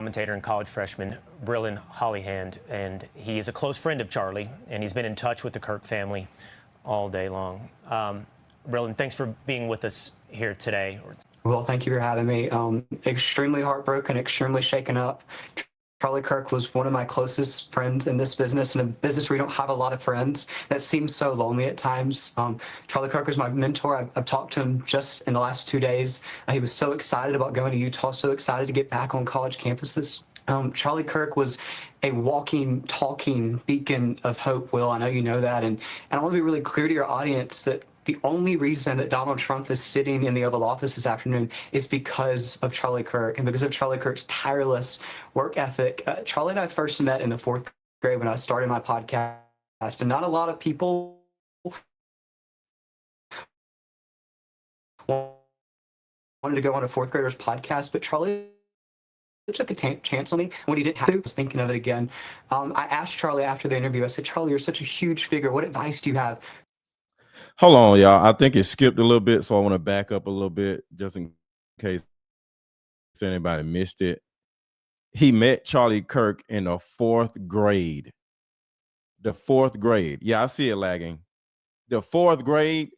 Commentator and college freshman Brilyn Hollyhand, and he is a close friend of Charlie, and he's been in touch with the Kirk family all day long. Brilyn, thanks for being with us here today. Well, thank you for having me. Extremely heartbroken, extremely shaken up. Charlie Kirk was one of my closest friends in this business, in a business where you don't have a lot of friends. That seems so lonely at times. Charlie Kirk was my mentor. I've talked to him just in the last 2 days. He was so excited about going to Utah, so excited to get back on college campuses. Charlie Kirk was a walking, talking beacon of hope, Will. I know you know that. And I want to be really clear to your audience that the only reason that Donald Trump is sitting in the Oval Office this afternoon is because of Charlie Kirk and because of Charlie Kirk's tireless work ethic. Charlie and I first met in the 4th grade when I started my podcast, and not a lot of people wanted to go on a 4th grader's podcast, but Charlie took a chance on me when he didn't have to. I was thinking of it again. I asked Charlie after the interview, I said, Charlie, you're such a huge figure. What advice do you have? Hold on, y'all. I think it skipped a little bit, so I want to back up a little bit just in case anybody missed it. He met Charlie Kirk in the 4th grade. The 4th grade. Yeah, I see it lagging. The 4th grade.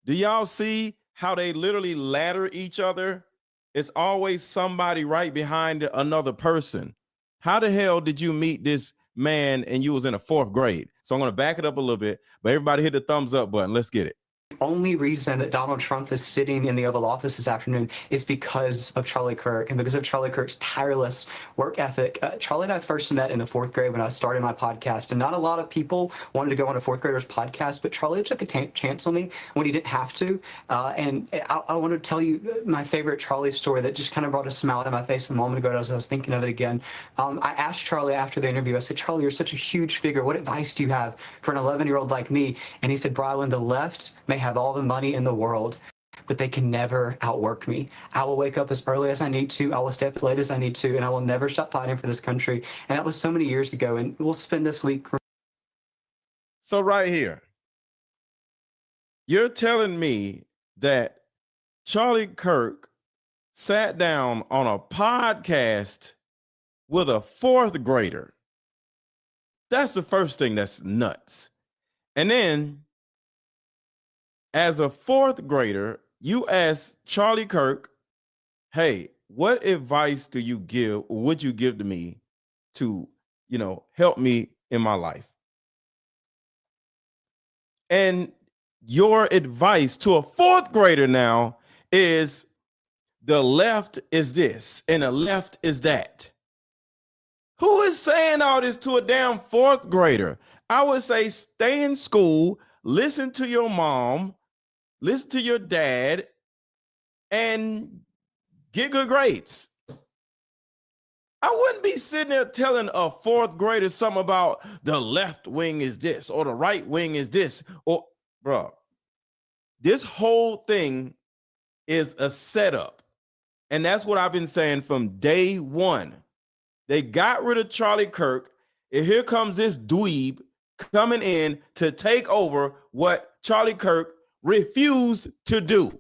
Do y'all see how they literally ladder each other? It's always somebody right behind another person. How the hell did you meet this man and you was in the 4th grade? So I'm going to back it up a little bit, but everybody hit the thumbs up button. Let's get it. Only reason that Donald Trump is sitting in the Oval Office this afternoon is because of Charlie Kirk and because of Charlie Kirk's tireless work ethic. Charlie and I first met in the 4th grade when I started my podcast, and not a lot of people wanted to go on a 4th grader's podcast, but Charlie took a chance on me when he didn't have to. And I want to tell you my favorite Charlie story that just kind of brought a smile to my face a moment ago as I was thinking of it again. I asked Charlie after the interview, I said, Charlie, you're such a huge figure. What advice do you have for an 11-year-old like me? And he said, Brilyn, the left may have all the money in the world, but they can never outwork me. I will wake up as early as I need to. I will stay up as late as I need to, and I will never stop fighting for this country. And that was so many years ago, and we'll spend this week. So right here, you're telling me that Charlie Kirk sat down on a podcast with a 4th grader. That's the first thing that's nuts. And then as a 4th grader, you ask Charlie Kirk, hey, what advice do you give, or would you give to me to, help me in my life? And your advice to a 4th grader now is the left is this and the left is that. Who is saying all this to a damn 4th grader? I would say stay in school, listen to your mom, listen to your dad, and get good grades. I wouldn't be sitting there telling a 4th grader something about the left wing is this or the right wing is this. Or, bro, this whole thing is a setup. And that's what I've been saying from day one. They got rid of Charlie Kirk, and here comes this dweeb coming in to take over what Charlie Kirk refused to do.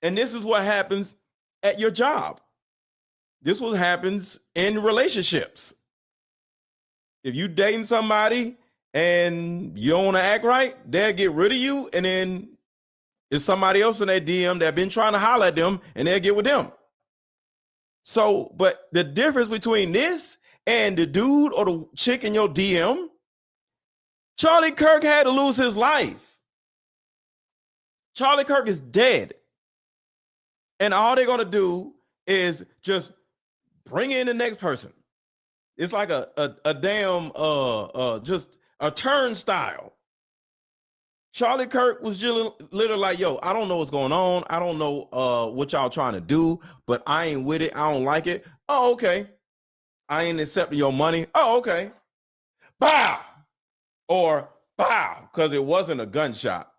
And this is what happens at your job. This is what happens in relationships. If you dating somebody and you don't want to act right, they'll get rid of you, and then there's somebody else in that DM that been trying to holler at them, and they'll get with them. So, but the difference between this and the dude or the chick in your DM, Charlie Kirk had to lose his life. Charlie Kirk is dead. And all they're going to do is just bring in the next person. It's like a damn, just a turnstile. Charlie Kirk was just literally like, yo, I don't know what's going on. I don't know what y'all trying to do, but I ain't with it. I don't like it. Oh, okay. I ain't accepting your money. Oh, okay. Bow. Or bow, because it wasn't a gunshot.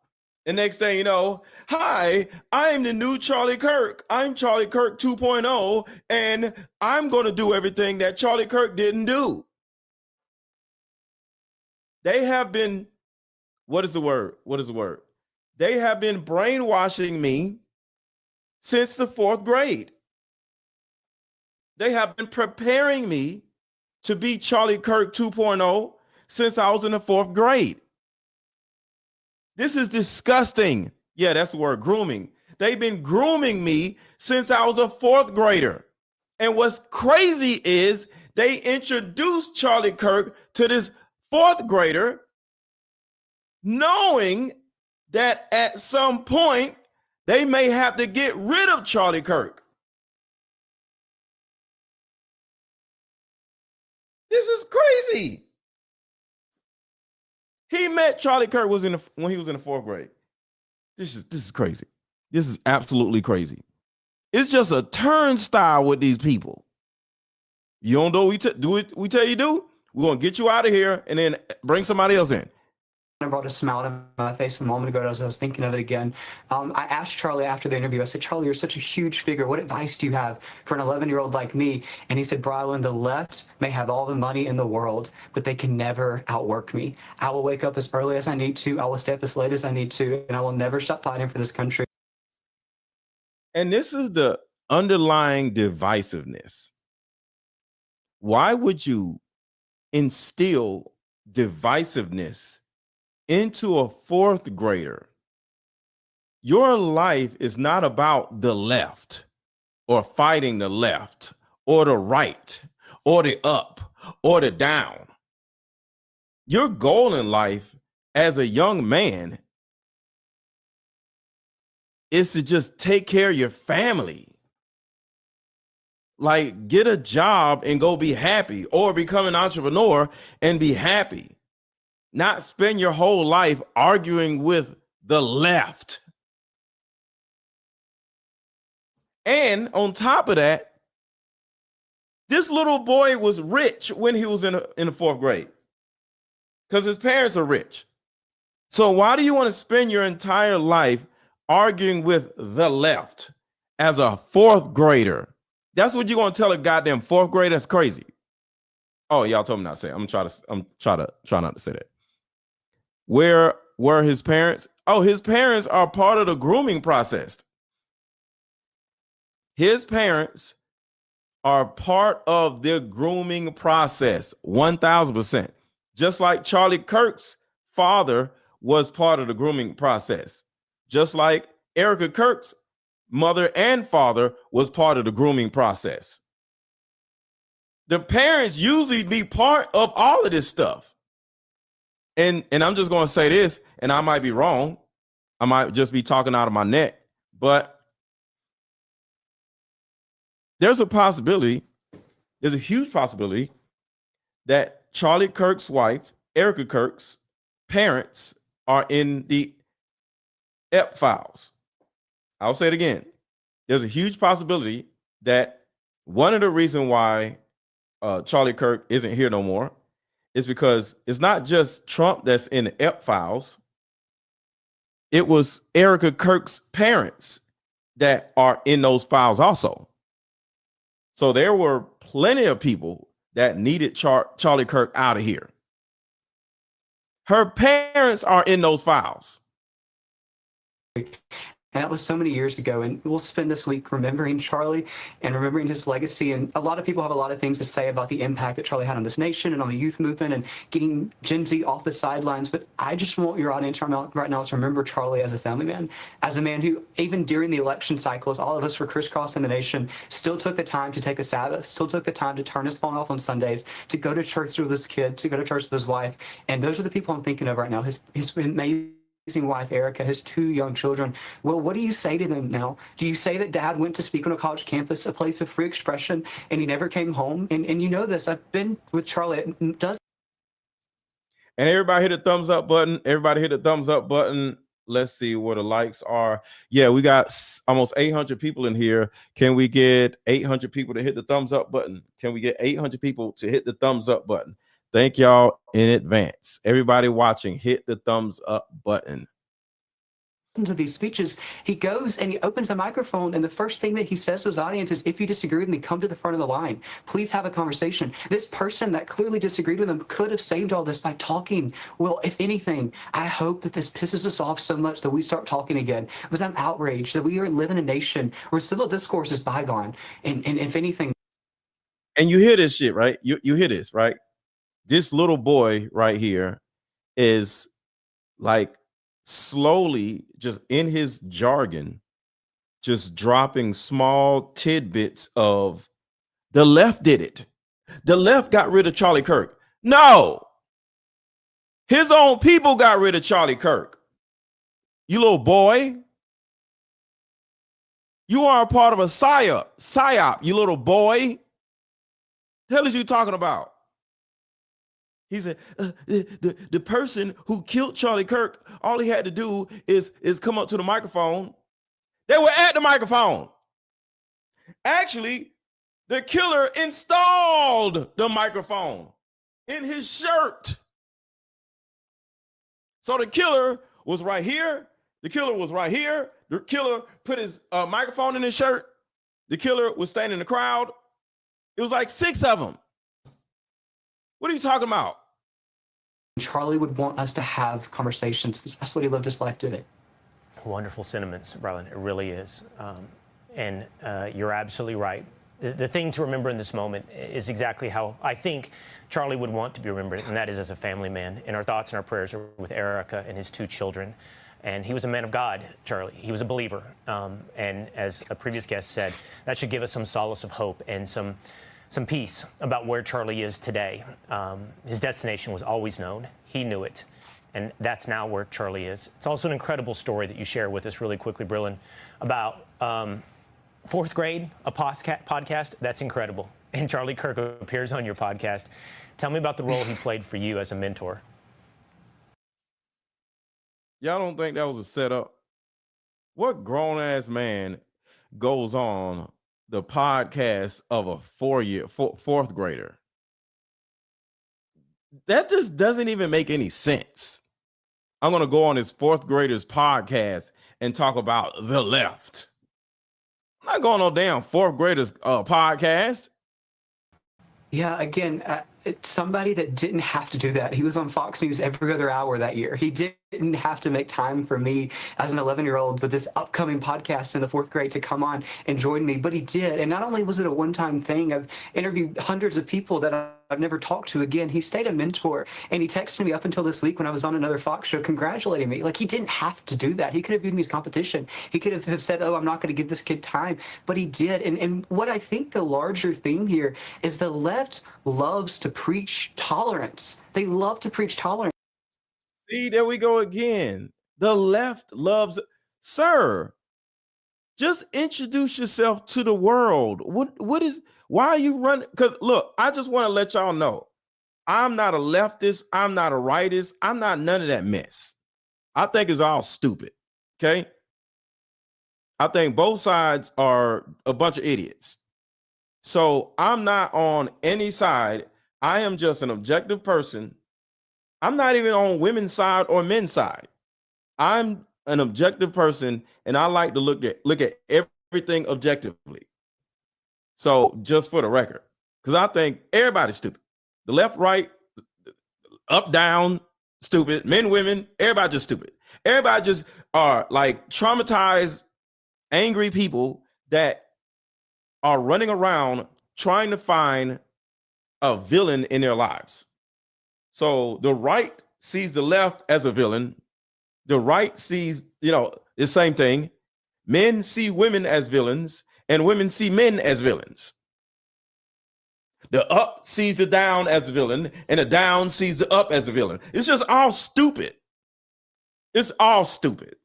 The next thing you know, hi, I'm the new Charlie Kirk. I'm Charlie Kirk 2.0, and I'm going to do everything that Charlie Kirk didn't do. They have been, what is the word? They have been brainwashing me since the 4th grade. They have been preparing me to be Charlie Kirk 2.0 since I was in the 4th grade. This is disgusting. Yeah, that's the word, grooming. They've been grooming me since I was a 4th grader. And what's crazy is they introduced Charlie Kirk to this 4th grader, knowing that at some point they may have to get rid of Charlie Kirk. This is crazy. He met Charlie Kirk when he was in the 4th grade. This is crazy. This is absolutely crazy. It's just a turnstile with these people. You don't know what we tell you do? We're gonna get you out of here and then bring somebody else in. I brought a smile to my face a moment ago as I was thinking of it again. I asked Charlie after the interview, I said, Charlie, you're such a huge figure. What advice do you have for an 11-year-old like me? And he said, Brilyn, the left may have all the money in the world, but they can never outwork me. I will wake up as early as I need to. I will stay up as late as I need to, and I will never stop fighting for this country. And this is the underlying divisiveness. Why would you instill divisiveness into a 4th grader? Your life is not about the left or fighting the left or the right or the up or the down. Your goal in life as a young man is to just take care of your family. Like, get a job and go be happy, or become an entrepreneur and be happy. Not spend your whole life arguing with the left. And on top of that, this little boy was rich when he was in the 4th grade because his parents are rich. So why do you want to spend your entire life arguing with the left as a 4th grader? That's what you're going to tell a goddamn 4th grader? That's crazy. Oh, y'all told me not to say it. I'm try not to say that. Where were his parents? Oh, his parents are part of the grooming process. His parents are part of the grooming process, 1000%. Just like Charlie Kirk's father was part of the grooming process. Just like Erika Kirk's mother and father was part of the grooming process. The parents usually be part of all of this stuff. And I'm just going to say this, and I might be wrong. I might just be talking out of my neck, but there's a possibility, there's a huge possibility that Charlie Kirk's wife, Erika Kirk's parents are in the EP files. I'll say it again. There's a huge possibility that one of the reasons why Charlie Kirk isn't here no more is because it's not just Trump that's in the EP files. It was Erika Kirk's parents that are in those files also. So there were plenty of people that needed Charlie Kirk out of here. Her parents are in those files. And that was so many years ago. And we'll spend this week remembering Charlie and remembering his legacy. And a lot of people have a lot of things to say about the impact that Charlie had on this nation and on the youth movement and getting Gen Z off the sidelines. But I just want your audience right now to remember Charlie as a family man, as a man who, even during the election cycles, all of us were crisscrossing the nation, still took the time to take a Sabbath, still took the time to turn his phone off on Sundays, to go to church with his kids, to go to church with his wife. And those are the people I'm thinking of right now. His amazing wife, Erika, his 2 young children. Well, what do you say to them now? Do you say that dad went to speak on a college campus, a place of free expression, and he never came home? And you know this, I've been with Charlie. And everybody hit the thumbs up button. Everybody hit the thumbs up button. Let's see where the likes are. Yeah, we got almost 800 people in here. Can we get 800 people to hit the thumbs up button? Can we get 800 people to hit the thumbs up button? Thank y'all in advance. Everybody watching, hit the thumbs up button. To these speeches, he goes and he opens the microphone, and the first thing that he says to his audience is, if you disagree with me, come to the front of the line. Please have a conversation. This person that clearly disagreed with him could have saved all this by talking. Well, if anything, I hope that this pisses us off so much that we start talking again, because I'm outraged that we are living in a nation where civil discourse is bygone. And if anything, And you hear this shit, right? You hear this, right? This little boy right here is like slowly just in his jargon, just dropping small tidbits of the left did it. The left got rid of Charlie Kirk. No, his own people got rid of Charlie Kirk. You little boy. You are a part of a psyop, you little boy. The hell is you talking about? He said, the person who killed Charlie Kirk, all he had to do is come up to the microphone. They were at the microphone. Actually, the killer installed the microphone in his shirt. So the killer was right here. The killer was right here. The killer put his microphone in his shirt. The killer was standing in the crowd. It was like 6 of them. What are you talking about? Charlie would want us to have conversations because that's what he lived his life doing. Wonderful sentiments, Brilyn. It really is. And you're absolutely right. The thing to remember in this moment is exactly how I think Charlie would want to be remembered, and that is as a family man. And our thoughts and our prayers are with Erika and his 2 children. And he was a man of God, Charlie. He was a believer. And as a previous guest said, that should give us some solace of hope and some peace about where Charlie is today. His destination was always known. He knew it. And that's now where Charlie is. It's also an incredible story that you share with us really quickly, Brilyn, about 4th grade, a podcast. That's incredible. And Charlie Kirk appears on your podcast. Tell me about the role he played for you as a mentor. Y'all don't think that was a setup? What grown-ass man goes on the podcast of a 4th grader? That just doesn't even make any sense. I'm going to go on his 4th grader's podcast and talk about the left. I'm not going on no damn 4th grader's podcast. Yeah, again, it's somebody that didn't have to do that. He was on Fox News every other hour that year. He didn't have to make time for me as an 11-year-old with this upcoming podcast in the 4th grade to come on and join me, but he did. And not only was it a one-time thing, I've interviewed hundreds of people that I've never talked to again. He stayed a mentor, and he texted me up until this week when I was on another Fox show congratulating me. Like, he didn't have to do that. He could have viewed me as competition. He could have said, oh, I'm not going to give this kid time, but he did. And what I think the larger theme here is the left loves to preach tolerance. They love to preach tolerance. See, there we go again. The left loves, sir, just introduce yourself to the world. Why are you running? Because look, I just want to let y'all know, I'm not a leftist. I'm not a rightist. I'm not none of that mess. I think it's all stupid. Okay. I think both sides are a bunch of idiots. So I'm not on any side. I am just an objective person. I'm not even on women's side or men's side. I'm an objective person, and I like to look at everything objectively. So just for the record, because I think everybody's stupid. The left, right, up, down, stupid. Men, women, everybody just stupid. Everybody just are like traumatized, angry people that are running around trying to find a villain in their lives. So the right sees the left as a villain. The right sees, the same thing. Men see women as villains, and women see men as villains. The up sees the down as a villain, and the down sees the up as a villain. It's just all stupid. It's all stupid.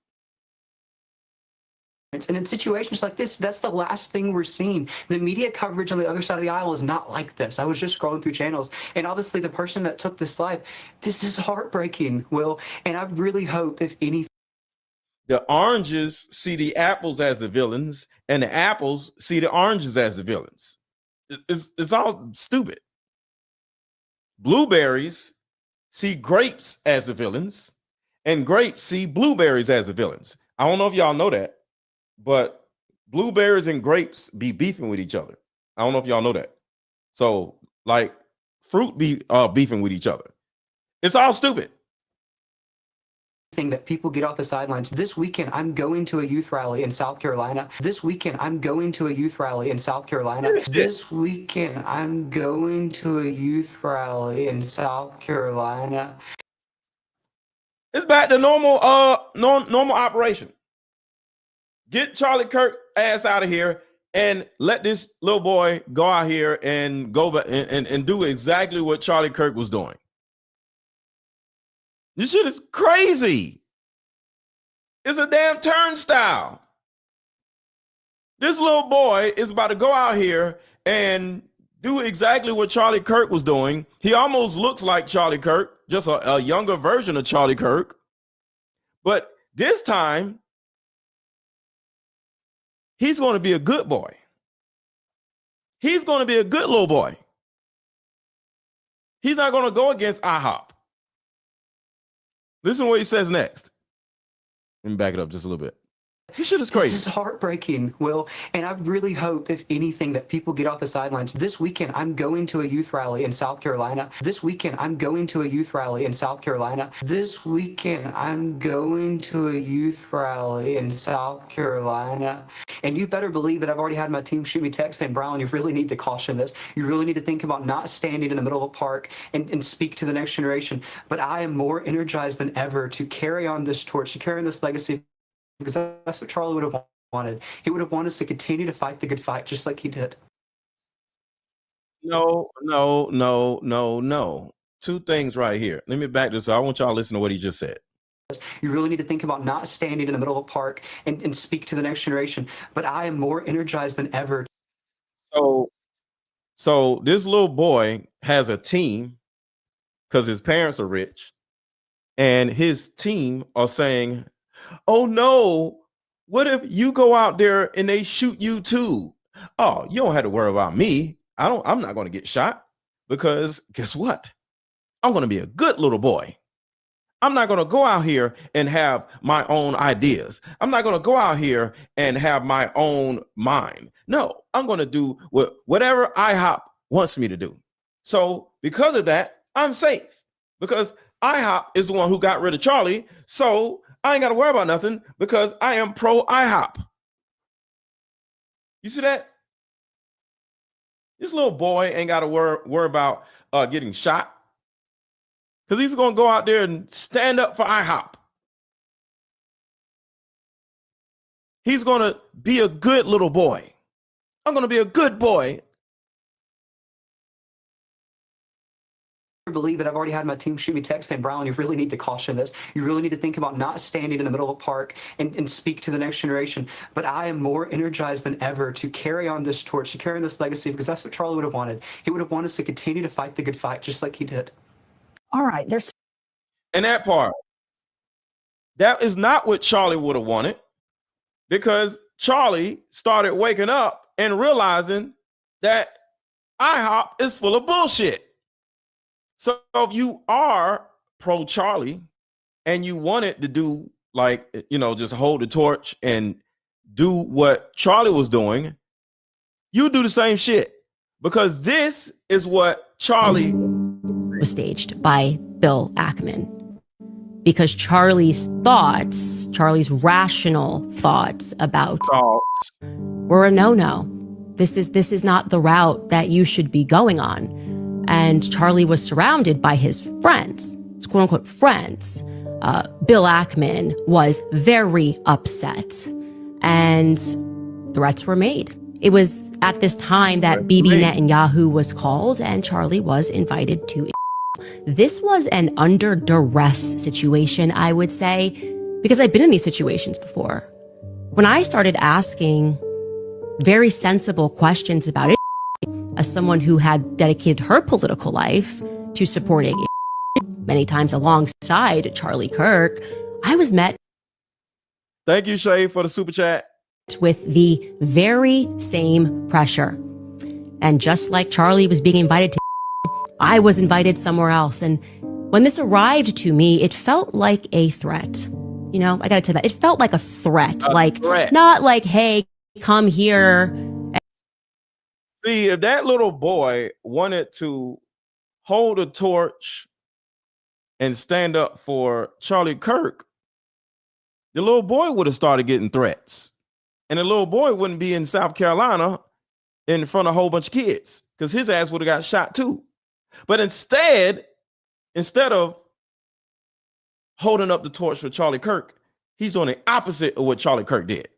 And in situations like this, that's the last thing we're seeing. The media coverage on the other side of the aisle is not like this. I was just scrolling through channels, and obviously the person that took this live, this is heartbreaking, Will. And I really hope, if anything, the oranges see the apples as the villains, and the apples see the oranges as the villains. It's all stupid. Blueberries see grapes as the villains, and grapes see blueberries as the villains. I don't know if y'all know that, but blueberries and grapes be beefing with each other. I don't know if y'all know that. So, like, fruit be beefing with each other. It's all stupid. that people get off the sidelines. This weekend, I'm going to a youth rally in South Carolina. This weekend, I'm going to a youth rally in South Carolina. This weekend, I'm going to a youth rally in South Carolina. It's back to normal, normal operation. Get Charlie Kirk ass out of here and let this little boy go out here and go back and do exactly what Charlie Kirk was doing. This shit is crazy. It's a damn turnstile. This little boy is about to go out here and do exactly what Charlie Kirk was doing. He almost looks like Charlie Kirk, just a younger version of Charlie Kirk. But this time, he's going to be a good boy. He's going to be a good little boy. He's not going to go against IHOP. Listen to what he says next. Let me back it up just a little bit. This shit is crazy. This is heartbreaking, Will. And I really hope, if anything, that people get off the sidelines. This weekend, I'm going to a youth rally in South Carolina. This weekend, I'm going to a youth rally in South Carolina. This weekend, I'm going to a youth rally in South Carolina. And you better believe that I've already had my team shoot me text saying, Brilyn, you really need to caution this. You really need to think about not standing in the middle of a park and speak to the next generation. But I am more energized than ever to carry on this torch, to carry on this legacy, because that's what Charlie would have wanted. He would have wanted us to continue to fight the good fight, just like he did. No. Two things right here. Let me back this up. I want y'all to listen to what he just said. You really need to think about not standing in the middle of a park and speak to the next generation. But I am more energized than ever. So this little boy has a team because his parents are rich, and his team are saying, oh no, what if you go out there and they shoot you too? Oh, you don't have to worry about me. I'm not going to get shot, because guess what? I'm going to be a good little boy. I'm not going to go out here and have my own ideas. I'm not going to go out here and have my own mind. No, I'm going to do whatever IHOP wants me to do. So because of that, I'm safe, because IHOP is the one who got rid of Charlie. So I ain't got to worry about nothing, because I am pro IHOP. You see that? This little boy ain't got to worry about getting shot, because he's going to go out there and stand up for IHOP. He's going to be a good little boy. I'm going to be a good boy. Believe that I've already had my team shoot me text saying, Brilyn, you really need to caution this. You really need to think about not standing in the middle of a park and speak to the next generation. But I am more energized than ever to carry on this torch, to carry on this legacy, because that's what Charlie would have wanted. He would have wanted us to continue to fight the good fight, just like he did. All right, And that part, that is not what Charlie would have wanted, because Charlie started waking up and realizing that IHOP is full of bullshit. So if you are pro Charlie and you wanted to do, like, just hold the torch and do what Charlie was doing, you do the same shit, because this is what Charlie was staged by Bill Ackman, because Charlie's rational thoughts about were a no-no. This is not the route that you should be going on. And Charlie was surrounded by his friends, his quote unquote friends. Bill Ackman was very upset, and threats were made. It was at this time that Bibi Netanyahu was called, and Charlie was invited to. This was an under duress situation, I would say, because I've been in these situations before. When I started asking very sensible questions about it, as someone who had dedicated her political life to supporting many times alongside Charlie Kirk, I was met. Thank you, Shay, for the super chat. With the very same pressure. And just like Charlie was being invited to, I was invited somewhere else. And when this arrived to me, it felt like a threat. I gotta tell you that. It felt like a threat. Not like, hey, come here. See, if that little boy wanted to hold a torch and stand up for Charlie Kirk, the little boy would have started getting threats. And the little boy wouldn't be in South Carolina in front of a whole bunch of kids because his ass would have got shot too. But instead of holding up the torch for Charlie Kirk, he's doing the opposite of what Charlie Kirk did.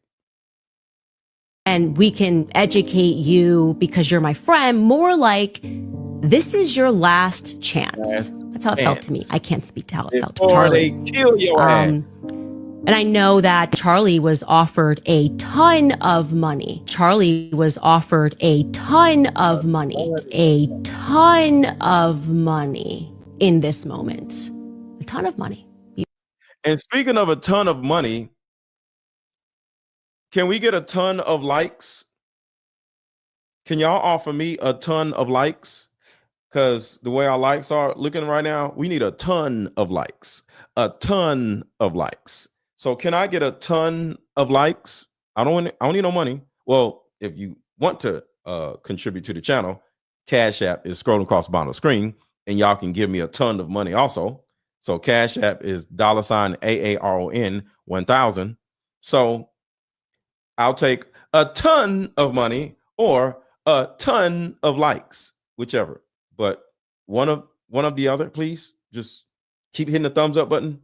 And we can educate you because you're my friend, more like this is your last chance. That's how it felt to me. I can't speak to how it felt to Charlie. They kill your ass. And I know that Charlie was offered a ton of money. Charlie was offered a ton of money in this moment. A ton of money. And speaking of a ton of money, can we get a ton of likes? Can y'all offer me a ton of likes? Because the way our likes are looking right now, we need a ton of likes. A ton of likes. So can I get a ton of likes? I don't need no money. Well, if you want to contribute to the channel, Cash App is scrolling across the bottom of the screen, and y'all can give me a ton of money also. So Cash App is $AARON 1000. So I'll take a ton of money or a ton of likes, whichever. But one of the other, please. Just keep hitting the thumbs up button.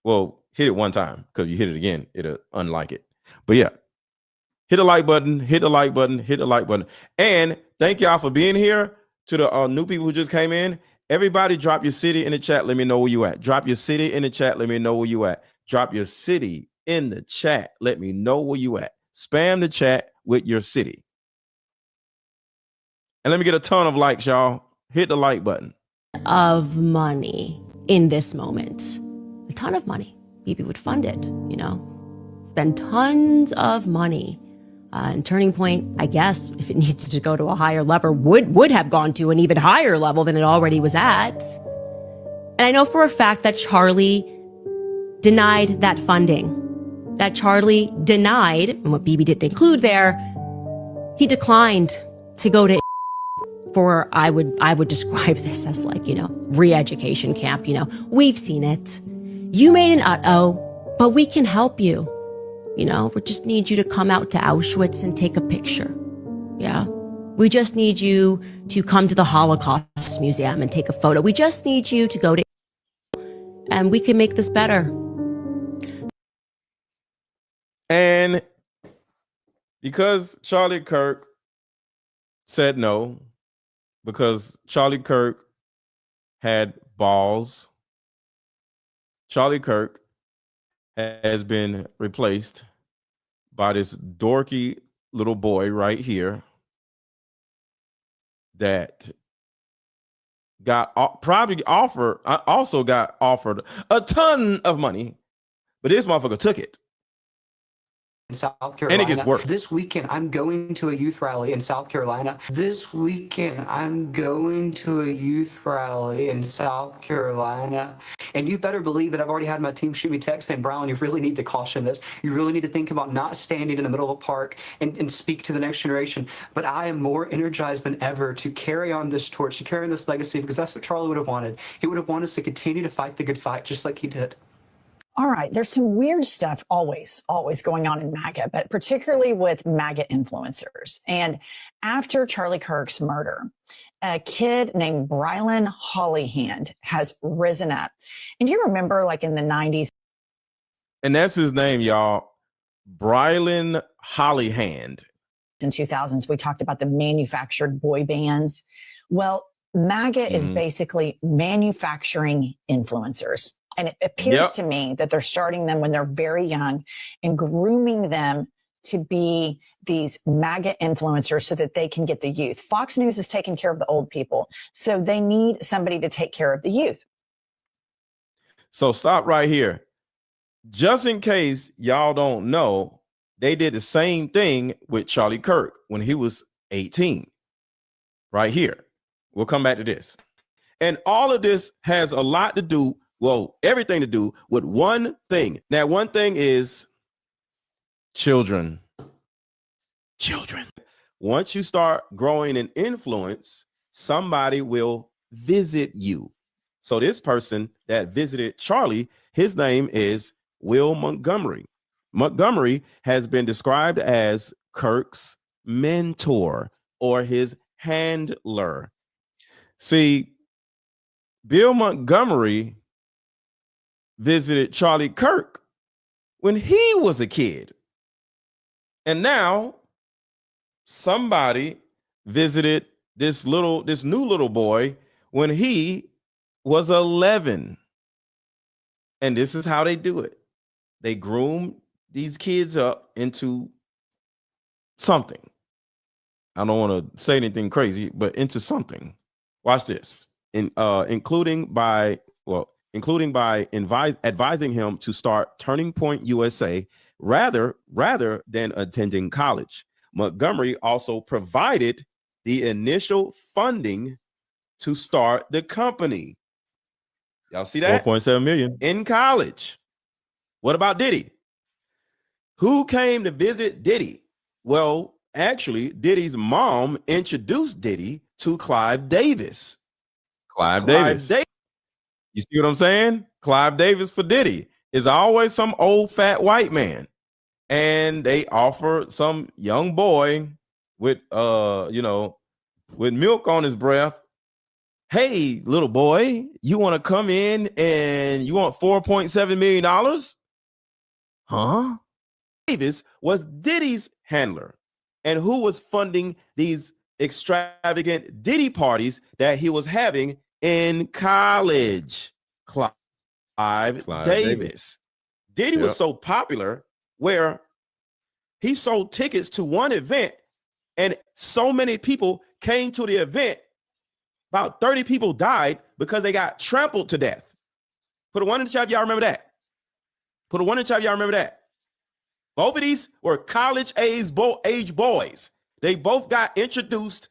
Well, hit it one time, because you hit it again, it'll unlike it. But yeah, hit the like button, hit the like button, hit the like button. And thank y'all for being here. To the new people who just came in, everybody drop your city in the chat. Let me know where you at. Drop your city in the chat. Let me know where you at. Drop your city in the chat. Let me know where you at. Spam the chat with your city. And let me get a ton of likes, y'all. Hit the like button. Of money in this moment. A ton of money. Maybe would fund it, spend tons of money. And Turning Point, I guess, if it needs to go to a higher level, would have gone to an even higher level than it already was at. And I know for a fact that Charlie denied that funding. That Charlie denied, and what BB didn't include there, he declined to go to for, I would describe this as like, re-education camp. We've seen it. You made an but we can help you. We just need you to come out to Auschwitz and take a picture. Yeah. We just need you to come to the Holocaust Museum and take a photo. We just need you to go to, and we can make this better. And because Charlie Kirk said no, because Charlie Kirk had balls, Charlie Kirk has been replaced by this dorky little boy right here that also got offered a ton of money, but this motherfucker took it. In South Carolina. And it gets worse. This weekend, I'm going to a youth rally in South Carolina. This weekend, I'm going to a youth rally in South Carolina. And you better believe that I've already had my team shoot me text saying, Brilyn, you really need to caution this. You really need to think about not standing in the middle of a park and speak to the next generation. But I am more energized than ever to carry on this torch, to carry on this legacy, because that's what Charlie would have wanted. He would have wanted us to continue to fight the good fight, just like he did. All right. There's some weird stuff always going on in MAGA, but particularly with MAGA influencers. And after Charlie Kirk's murder, a kid named Brilyn Hollyhand has risen up. And do you remember, like in the 90s? And that's his name, y'all. Brilyn Hollyhand. In 2000s, we talked about the manufactured boy bands. Well, MAGA is basically manufacturing influencers. And it appears to me that they're starting them when they're very young and grooming them to be these MAGA influencers so that they can get the youth. Fox News is taking care of the old people, so they need somebody to take care of the youth. So stop right here. Just in case y'all don't know, they did the same thing with Charlie Kirk when he was 18. Right here. We'll come back to this. And all of this has a lot to do, well, everything to do with one thing. Now, one thing is children. Children. Once you start growing in influence, somebody will visit you. So this person that visited Charlie, his name is Will Montgomery. Montgomery has been described as Kirk's mentor or his handler. See, Bill Montgomery visited Charlie Kirk when he was a kid. And now somebody visited this new little boy when he was 11. And this is how they do it. They groom these kids up into something. I don't want to say anything crazy, but into something. Watch this. Including by advising him to start Turning Point USA rather than attending college. Montgomery also provided the initial funding to start the company. Y'all see that? 4.7 million in college. What about Diddy? Who came to visit Diddy? Well, actually, Diddy's mom introduced Diddy to Clive Davis. Clive Davis. You see what I'm saying? Clive Davis for Diddy is always some old fat white man. And they offer some young boy with with milk on his breath. Hey, little boy, you want to come in and you want $4.7 million? Huh? Davis was Diddy's handler. And who was funding these extravagant Diddy parties that he was having in college? Clive Davis. Diddy was so popular where he sold tickets to one event and so many people came to the event. About 30 people died because they got trampled to death. Put a 1 in the chat if y'all remember that. Put a 1 in the chat if y'all remember that. Both of these were college age boys. They both got introduced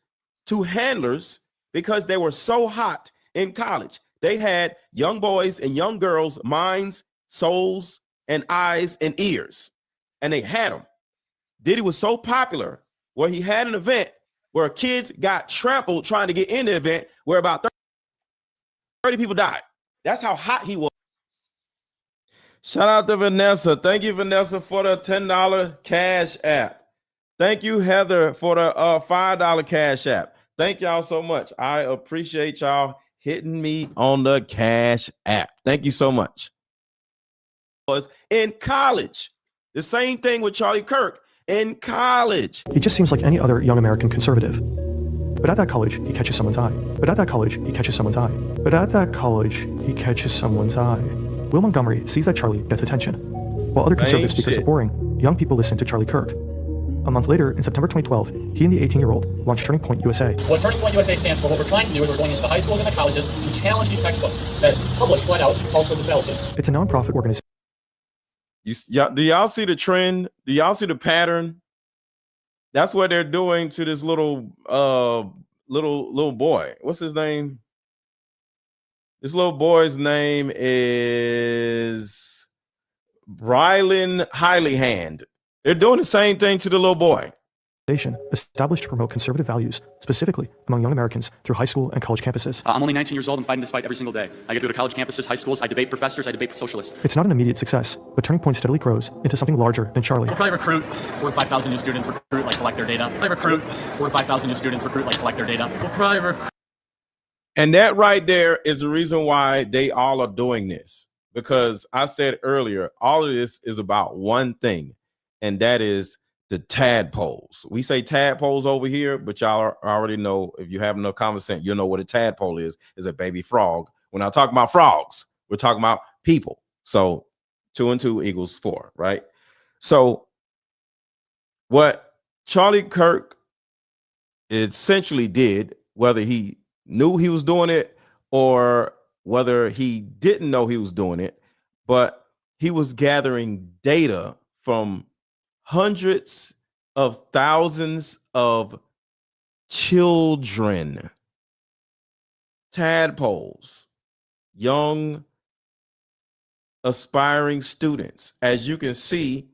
to handlers because they were so hot in college. They had young boys and young girls' minds, souls, and eyes and ears. And they had them. Diddy was so popular where he had an event where kids got trampled trying to get in the event where about 30 people died. That's how hot he was. Shout out to Vanessa. Thank you, Vanessa, for the $10 cash app. Thank you, Heather, for the $5 cash app. Thank y'all so much. I appreciate y'all hitting me on the cash app. Thank you so much. Was in college. The same thing with Charlie Kirk in college. He just seems like any other young American conservative. But at that college, he catches someone's eye. But at that college, he catches someone's eye. But at that college, he catches someone's eye. Will Montgomery sees that Charlie gets attention. While other conservative speakers are boring, young people listen to Charlie Kirk. A month later, in September 2012, he and the 18-year-old launched Turning Point USA. What Turning Point USA stands for, what we're trying to do is we're going into the high schools and the colleges to challenge these textbooks that publish flat out all sorts of fallacies. It's a nonprofit organization. Do y'all see the trend? Do y'all see the pattern? That's what they're doing to this little boy. What's his name? This little boy's name is Brilyn Hollyhand. They're doing the same thing to the little boy. Established to promote conservative values, specifically among young Americans through high school and college campuses. I'm only 19 years old and fighting this fight every single day. I get to go to college campuses, high schools, I debate professors, I debate socialists. It's not an immediate success, but Turning Point steadily grows into something larger than Charlie. We'll probably recruit 4,000 to 5,000 new students, collect their data. We'll recruit 4,000 to 5,000 new students, collect their data. We'll probably recruit. And that right there is the reason why they all are doing this. Because I said earlier, all of this is about one thing, and that is the tadpoles. We say tadpoles over here, but y'all already know, if you have enough common sense, you'll know what a tadpole is a baby frog. We're not talking about frogs. We're talking about people. So 2 and 2 equals 4, right? So what Charlie Kirk essentially did, whether he knew he was doing it or whether he didn't know he was doing it, but he was gathering data from hundreds of thousands of children, tadpoles, young aspiring students. As you can see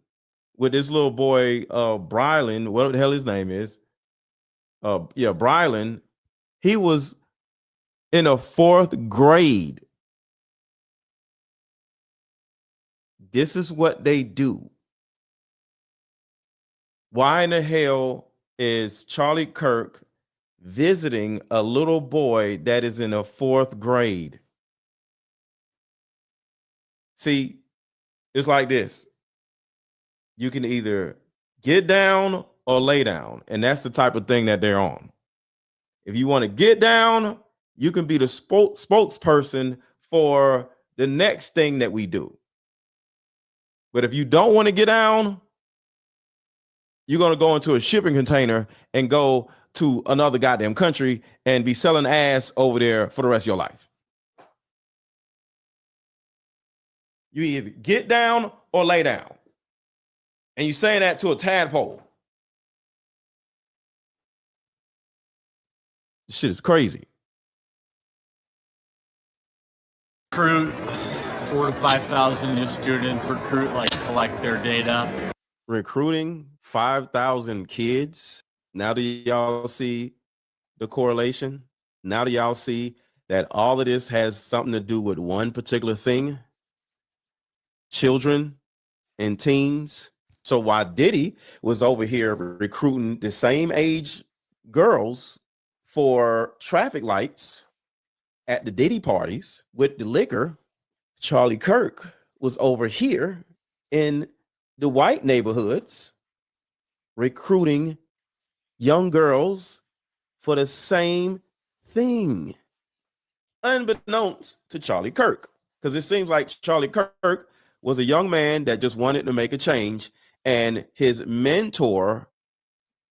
with this little boy, Brilyn, whatever the hell his name is. Brilyn, he was in a 4th grade. This is what they do. Why in the hell is Charlie Kirk visiting a little boy that is in the 4th grade? See, it's like this. You can either get down or lay down, and that's the type of thing that they're on. If you want to get down, you can be the spokesperson for the next thing that we do. But if you don't want to get down, you're going to go into a shipping container and go to another goddamn country and be selling ass over there for the rest of your life. You either get down or lay down. And you're saying that to a tadpole. This shit is crazy. Recruit 4,000 to 5,000 new students, collect their data. Recruiting 5,000 kids. Now do y'all see the correlation? Now do y'all see that all of this has something to do with one particular thing? Children and teens. So while Diddy was over here recruiting the same age girls for traffic lights at the Diddy parties with the liquor, Charlie Kirk was over here in the white neighborhoods recruiting young girls for the same thing, unbeknownst to Charlie Kirk, because it seems like Charlie Kirk was a young man that just wanted to make a change, and his mentor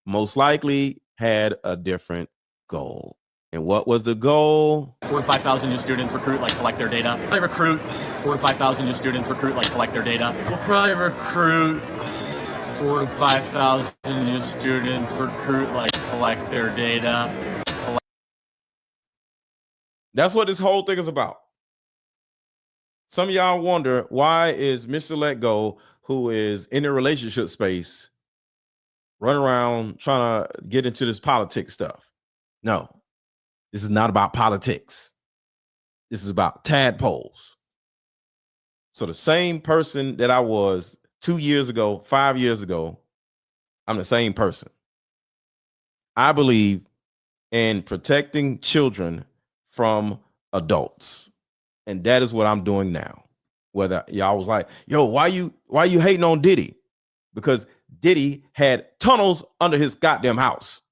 most likely had a different goal. And what was the goal? 4,000 to 5,000 new students, collect their data. I recruit 4,000 to 5,000 new students, collect their data. We'll probably recruit 4,000 to 5,000 new students, collect their data. That's what this whole thing is about. Some of y'all wonder, why is Mr. Let Go, who is in the relationship space, running around trying to get into this politics stuff? No, this is not about politics. This is about tadpoles. So the same person that I was 2 years ago, 5 years ago, I'm the same person. I believe in protecting children from adults. And that is what I'm doing now. Whether y'all was like, yo, why you hating on Diddy? Because Diddy had tunnels under his goddamn house.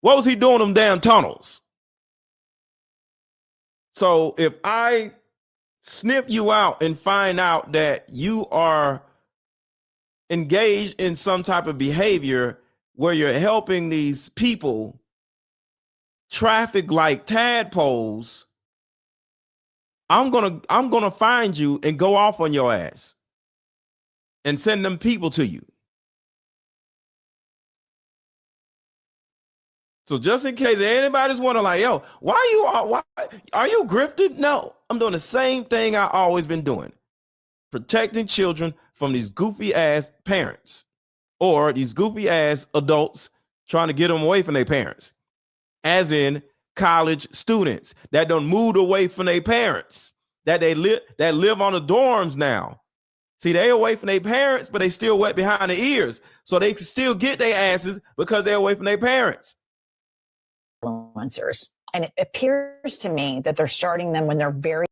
What was he doing them damn tunnels? So if I snip you out and find out that you are engaged in some type of behavior where you're helping these people traffic like tadpoles, I'm gonna find you and go off on your ass and send them people to you. So just in case anybody's wondering, like, yo, why are you grifted? No, I'm doing the same thing I always been doing. Protecting children from these goofy ass parents or these goofy ass adults trying to get them away from their parents. As in college students that don't move away from their parents, that live on the dorms now. See, they away from their parents, but they still wet behind the ears. So they can still get their asses because they're away from their parents. Influencers. And it appears to me that they're starting them when they're very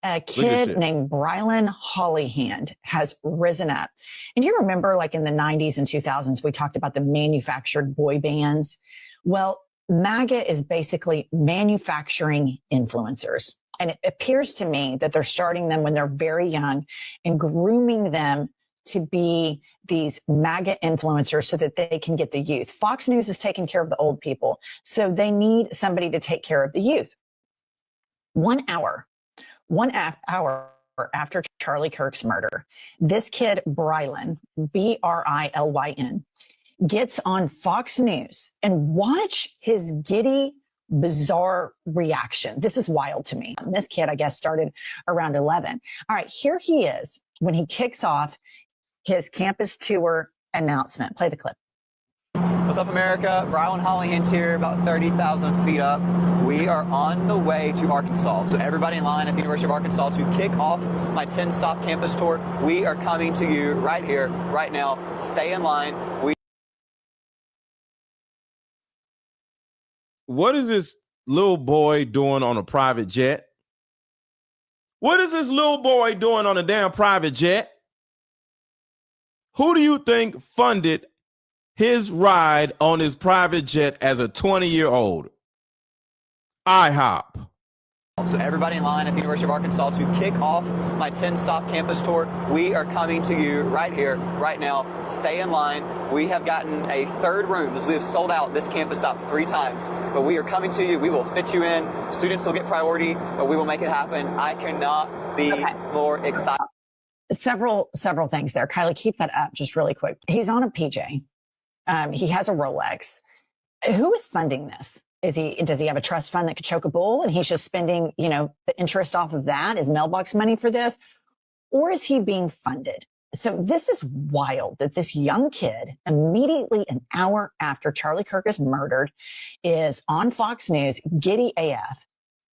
a kid named Brilyn Hollyhand has risen up. And you remember, like in the 90s and 2000s, we talked about the manufactured boy bands. Well, MAGA is basically manufacturing influencers. And it appears to me that they're starting them when they're very young and grooming them to be these MAGA influencers so that they can get the youth. Fox News is taking care of the old people, so they need somebody to take care of the youth. 1 hour after Charlie Kirk's murder, this kid, Brilyn, Brilyn, gets on Fox News, and watch his giddy, bizarre reaction. This is wild to me. This kid, I guess, started around 11. All right, here he is when he kicks off his campus tour announcement. Play the clip. What's up, America? Brilyn Hollyhand here, about 30,000 feet up. We are on the way to Arkansas. So everybody in line at the University of Arkansas to kick off my 10-stop campus tour. We are coming to you right here, right now. Stay in line. What is this little boy doing on a private jet? What is this little boy doing on a damn private jet? Who do you think funded his ride on his private jet as a 20-year-old? IHOP. So everybody in line at the University of Arkansas to kick off my 10-stop campus tour. We are coming to you right here, right now. Stay in line. We have gotten a third room as we have sold out this campus stop 3 times. But we are coming to you. We will fit you in. Students will get priority, but we will make it happen. I cannot be more excited. Several things there. Kylie, keep that up just really quick. He's on a PJ. He has a Rolex. Who is funding this? Does he have a trust fund that could choke a bull and he's just spending, the interest off of that, his mailbox money for this? Or is he being funded? So this is wild that this young kid, immediately an hour after Charlie Kirk is murdered, is on Fox News, giddy AF.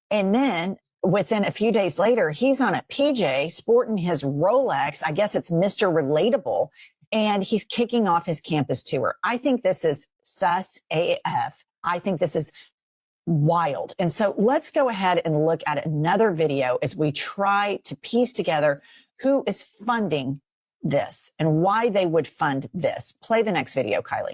And then within a few days later, he's on a PJ sporting his Rolex. I guess it's Mr. Relatable. And he's kicking off his campus tour. I think this is sus AF. I think this is wild. And so let's go ahead and look at another video as we try to piece together who is funding this and why they would fund this. Play the next video, Kylie.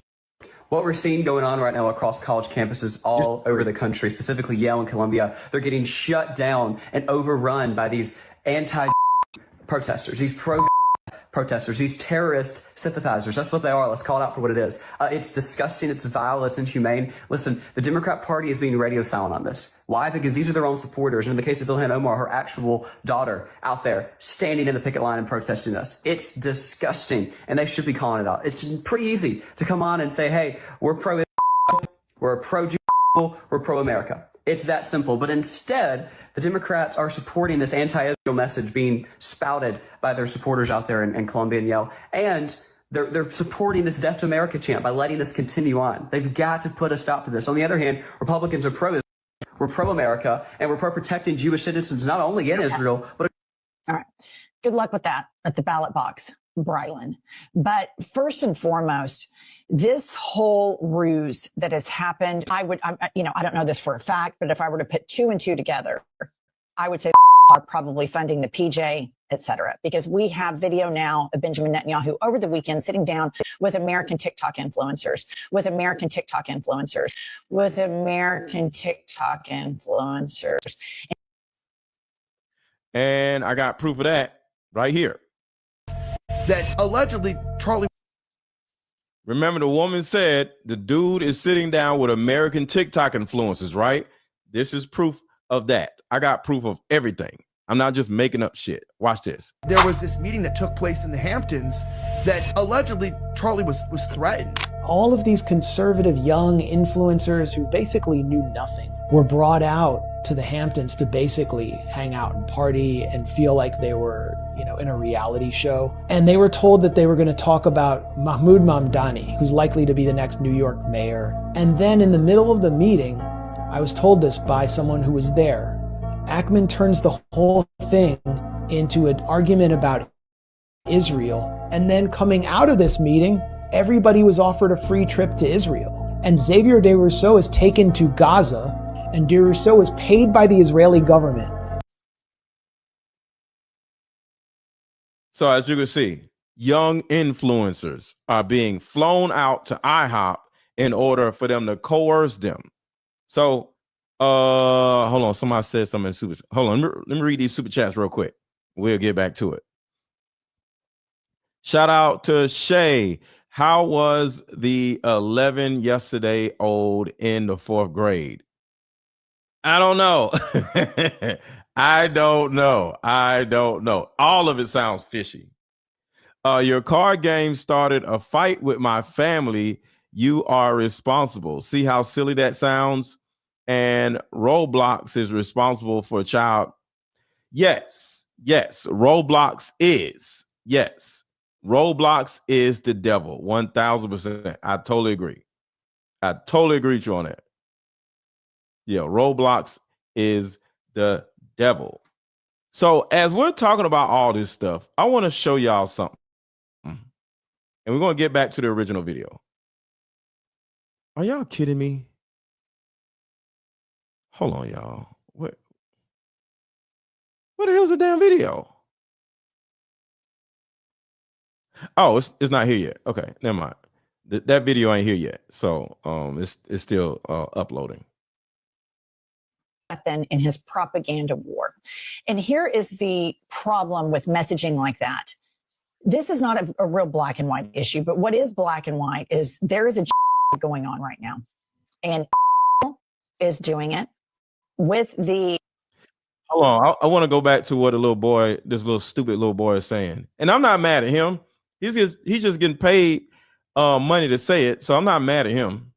What we're seeing going on right now across college campuses all over the country, specifically Yale and Columbia, they're getting shut down and overrun by these anti-protesters, these pro-protesters, these terrorist sympathizers. That's what they are. Let's call it out for what it is. It's disgusting. It's vile. It's inhumane. Listen, the Democrat Party is being radio silent on this. Why? Because these are their own supporters. And in the case of Ilhan Omar, her actual daughter out there standing in the picket line and protesting us. It's disgusting. And they should be calling it out. It's pretty easy to come on and say, hey, we're pro-Jew, we're pro-America. It's that simple. But instead, the Democrats are supporting this anti-Israel message being spouted by their supporters out there in Columbia and Yale. And they're supporting this Death to America chant by letting this continue on. They've got to put a stop to this. On the other hand, Republicans are pro-Israel. We're pro-America, and we're pro-protecting Jewish citizens not only in Israel, but... All right. Good luck with that at the ballot box, Brilyn. But first and foremost, this whole ruse that has happened, I don't know this for a fact, but if I were to put 2 and 2 together, I would say are probably funding the PJ, et cetera, because we have video now of Benjamin Netanyahu over the weekend sitting down with American TikTok influencers, And I got proof of that right here. That allegedly Charlie. Remember, the woman said the dude is sitting down with American TikTok influencers, right? This is proof of that. I got proof of everything. I'm not just making up shit. Watch this. There was this meeting that took place in the Hamptons that allegedly Charlie was threatened. All of these conservative young influencers who basically knew nothing were brought out to the Hamptons to basically hang out and party and feel like they were, in a reality show. And they were told that they were going to talk about Mahmoud Mamdani, who's likely to be the next New York mayor. And then in the middle of the meeting, I was told this by someone who was there, Ackman turns the whole thing into an argument about Israel. And then coming out of this meeting, everybody was offered a free trip to Israel. And Xavier de Rousseau is taken to Gaza, and de Rousseau is paid by the Israeli government. So as you can see, young influencers are being flown out to IHOP in order for them to coerce them. So, hold on. Somebody said something in super. Hold on. Let me read these super chats real quick. We'll get back to it. Shout out to Shay. How was the 11 yesterday old in the 4th grade? I don't know. I don't know. All of it sounds fishy. Your card game started a fight with my family. You are responsible. See how silly that sounds? And Roblox is responsible for a child. Yes. Roblox is. Yes. Roblox is the devil. 1000%. I totally agree. I totally agree with you on that. Yeah, Roblox is the devil. So as we're talking about all this stuff, I want to show y'all something. And we're going to get back to the original video. Are y'all kidding me? Hold on, y'all. What the hell's the damn video? Oh, it's not here yet. Okay, never mind. That video ain't here yet. So it's still uploading. Weapon in his propaganda war. And here is the problem with messaging like that. This is not a real black and white issue, but what is black and white is there is a going on right now. And is doing it with the... Hold on. I want to go back to what this little stupid little boy is saying. And I'm not mad at him. He's just getting paid money to say it. So I'm not mad at him.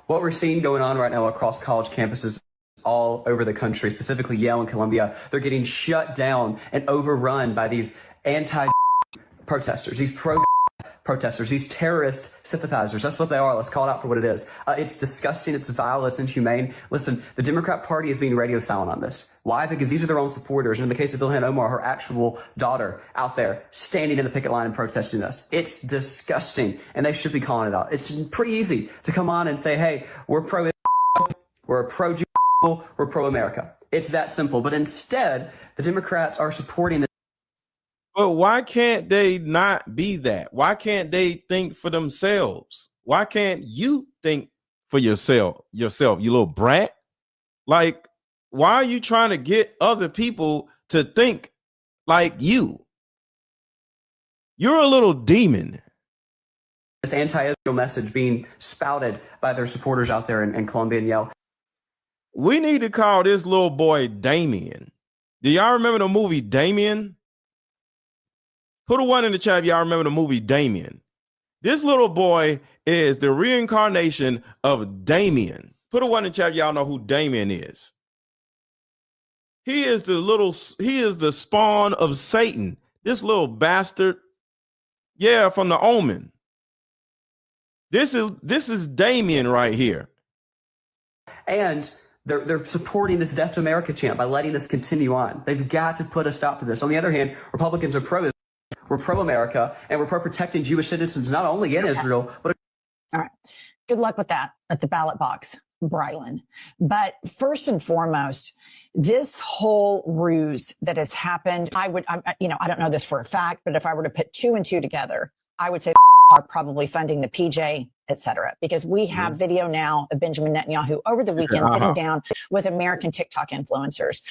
What we're seeing going on right now across college campuses all over the country, specifically Yale and Columbia, they're getting shut down and overrun by these anti-protesters, these pro-protesters, these terrorist sympathizers. That's what they are. Let's call it out for what it is. It's disgusting. It's vile. It's inhumane. Listen, the Democrat Party is being radio silent on this. Why? Because these are their own supporters. And in the case of Ilhan Omar, her actual daughter out there standing in the picket line and protesting us. It's disgusting. And they should be calling it out. It's pretty easy to come on and say, hey, we're pro-Jew, we're pro-America. It's that simple. But instead, the Democrats are supporting this. But why can't they not be that? Why can't they think for themselves? Why can't you think for yourself, you little brat? Like, why are you trying to get other people to think like you? You're a little demon. This anti-Israel message being spouted by their supporters out there in Columbia and Yale. We need to call this little boy Damien. Do y'all remember the movie Damien? Put a 1 in the chat if y'all remember the movie Damien. This little boy is the reincarnation of Damien. Put a 1 in the chat if y'all know who Damien is. He is the spawn of Satan. This little bastard. Yeah, from the Omen. This is Damien right here. And they're supporting this Death to America chant by letting this continue on. They've got to put a stop to this. On the other hand, Republicans are we're pro-America, and we're pro-protecting Jewish citizens, not only in Israel, but... All right. Good luck with that at the ballot box, Brilyn. But first and foremost, this whole ruse that has happened, I don't know this for a fact, but if I were to put 2 and 2 together, I would say are probably funding the PJ, etc. Because we have video now of Benjamin Netanyahu over the weekend sitting down with American TikTok influencers,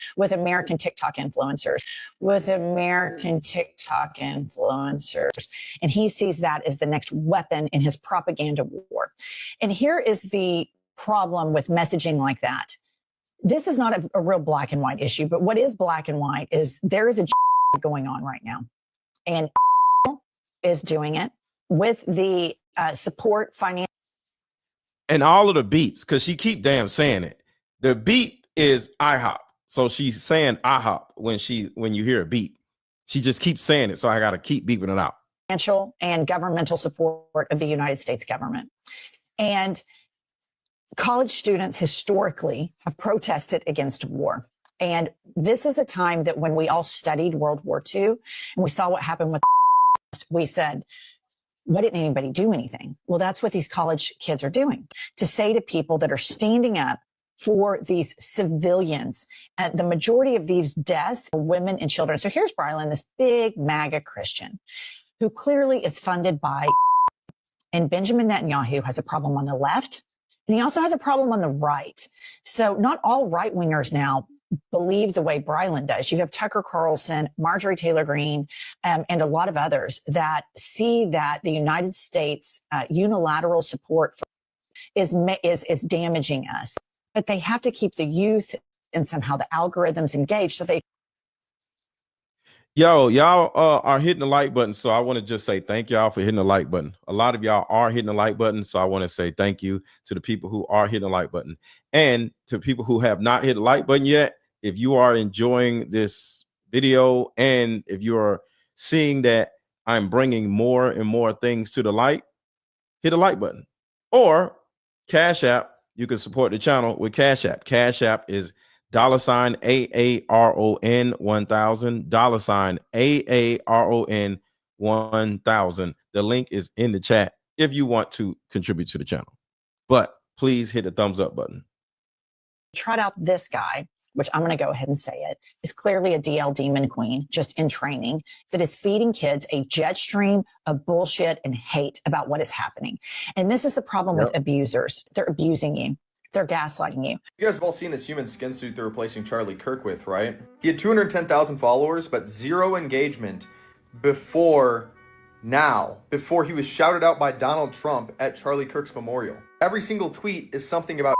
and he sees that as the next weapon in his propaganda war. And here is the problem with messaging like that. This is not a real black and white issue, but what is black and white is there is a going on right now, and is doing it with the support, finance, and all of the beeps, because she keep damn saying it. The beep is IHOP, so she's saying IHOP when you hear a beep. She just keeps saying it, so I got to keep beeping it out. Financial and governmental support of the United States government, and college students historically have protested against war. And this is a time that when we all studied World War II and we saw what happened with, we said, why didn't anybody do anything? Well, that's what these college kids are doing, to say to people that are standing up for these civilians. And the majority of these deaths are women and children. So here's Brilyn, this big MAGA Christian who clearly is funded by, and Benjamin Netanyahu has a problem on the left, and he also has a problem on the right. So not all right-wingers now believe the way Brilyn does. You have Tucker Carlson, Marjorie Taylor Greene, and a lot of others that see that the United States unilateral support is damaging us. But they have to keep the youth and somehow the algorithms engaged. So they... Y'all are hitting the like button. So I want to just say thank y'all for hitting the like button. A lot of y'all are hitting the like button. So I want to say thank you to the people who are hitting the like button, and to people who have not hit the like button yet. If you are enjoying this video, and if you are seeing that I'm bringing more and more things to the light, hit the like button, or Cash App. You can support the channel with Cash App. Cash App is $AARON 1000, $AARON 1000. The link is in the chat if you want to contribute to the channel. But please hit the thumbs up button. Trot out this guy, which I'm going to go ahead and say it, is clearly a DL demon queen, just in training, that is feeding kids a jet stream of bullshit and hate about what is happening. And this is the problem with abusers. They're abusing you. They're gaslighting you. You guys have all seen this human skin suit they're replacing Charlie Kirk with, right? He had 210,000 followers, but 0 engagement before he was shouted out by Donald Trump at Charlie Kirk's memorial. Every single tweet is something about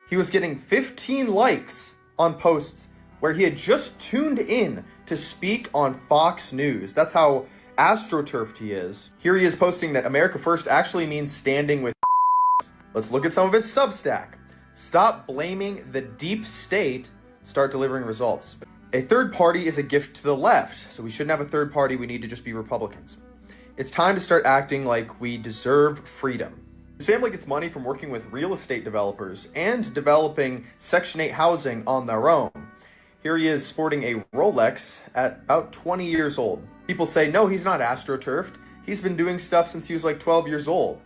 he was getting 15 likes on posts where he had just tuned in to speak on Fox News. That's how astroturfed he is. Here he is posting that America First actually means standing with. Let's look at some of his Substack. Stop blaming the deep state, start delivering results. A third party is a gift to the left, so we shouldn't have a third party, we need to just be Republicans. It's time to start acting like we deserve freedom. His family gets money from working with real estate developers and developing Section 8 housing on their own. Here he is sporting a Rolex at about 20 years old. People say, no, he's not astroturfed. He's been doing stuff since he was like 12 years old.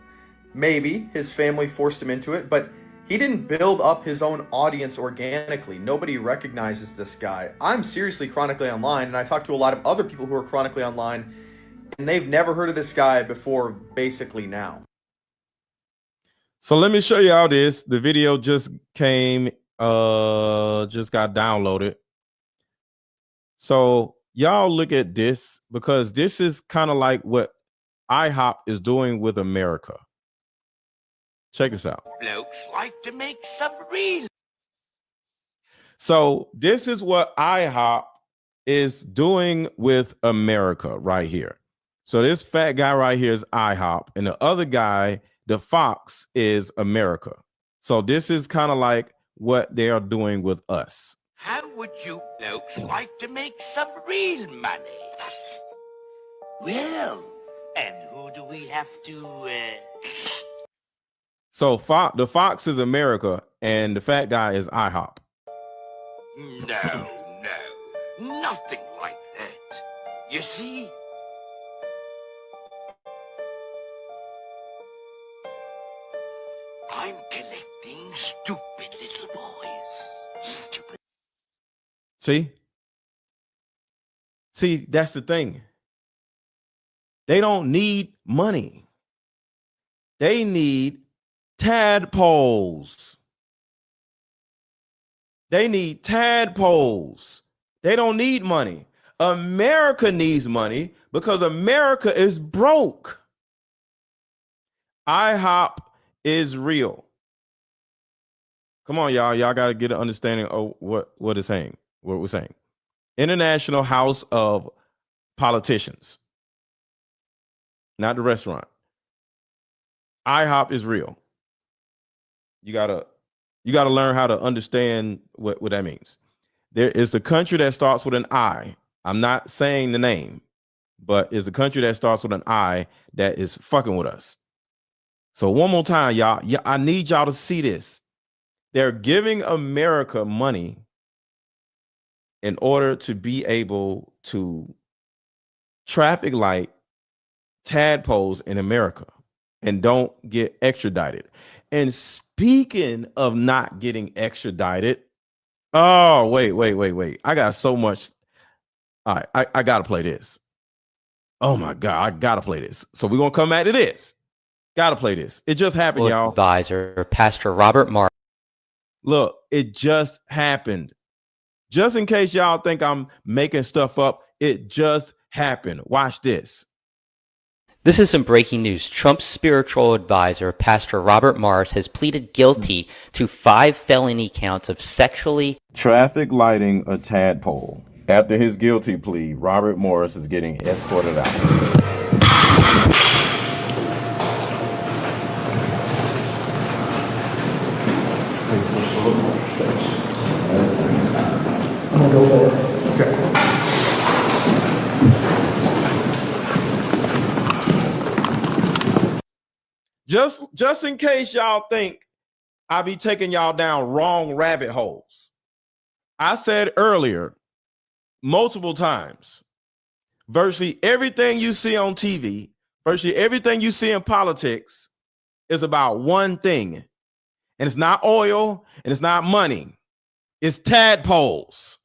Maybe his family forced him into it, but he didn't build up his own audience organically. Nobody recognizes this guy. I'm seriously chronically online, and I talk to a lot of other people who are chronically online, and they've never heard of this guy before basically now. So let me show you how this. The video just came, just got downloaded. So y'all look at this, because this is kind of like what IHOP is doing with America. Check this out. Blokes like to make some real. So this is what IHOP is doing with America right here. So this fat guy right here is IHOP, and the other guy, the Fox, is America. So this is kind of like what they are doing with us. How would you blokes like to make some real money? Well, and who do we have to... So the Fox is America, and the fat guy is IHOP. No, nothing like that. You see? I'm collecting stupid little boys. Stupid. See, that's the thing. They don't need money. They need tadpoles. They need tadpoles. They don't need money. America needs money because America is broke. IHOP is real. Come on, y'all. Y'all got to get an understanding of what it's saying. What we're saying. International House of Politicians. Not the restaurant. IHOP is real. You gotta learn how to understand what that means. There is the country that starts with an I. I'm not saying the name, but it's the country that starts with an I that is fucking with us. So one more time, y'all. I need y'all to see this. They're giving America money in order to be able to traffic light tadpoles in America and don't get extradited. And speaking of not getting extradited, oh, wait. I got so much. All right, I got to play this. Oh, my God, I got to play this. So we're going to come back to this. Got to play this. It just happened, y'all. Advisor, Pastor Robert Mark. Look, it just happened. Just in case y'all think I'm making stuff up, it just happened. Watch this. This is some breaking news. Trump's spiritual advisor, Pastor Robert Morris, has pleaded guilty to 5 felony counts of sexually traffic lighting a tadpole. After his guilty plea, Robert Morris is getting escorted out. I'm gonna go forward. Okay. just in case y'all think I be taking y'all down wrong rabbit holes. I said earlier, multiple times, virtually everything you see on TV, virtually everything you see in politics is about one thing. And it's not oil and it's not money. It's tadpoles.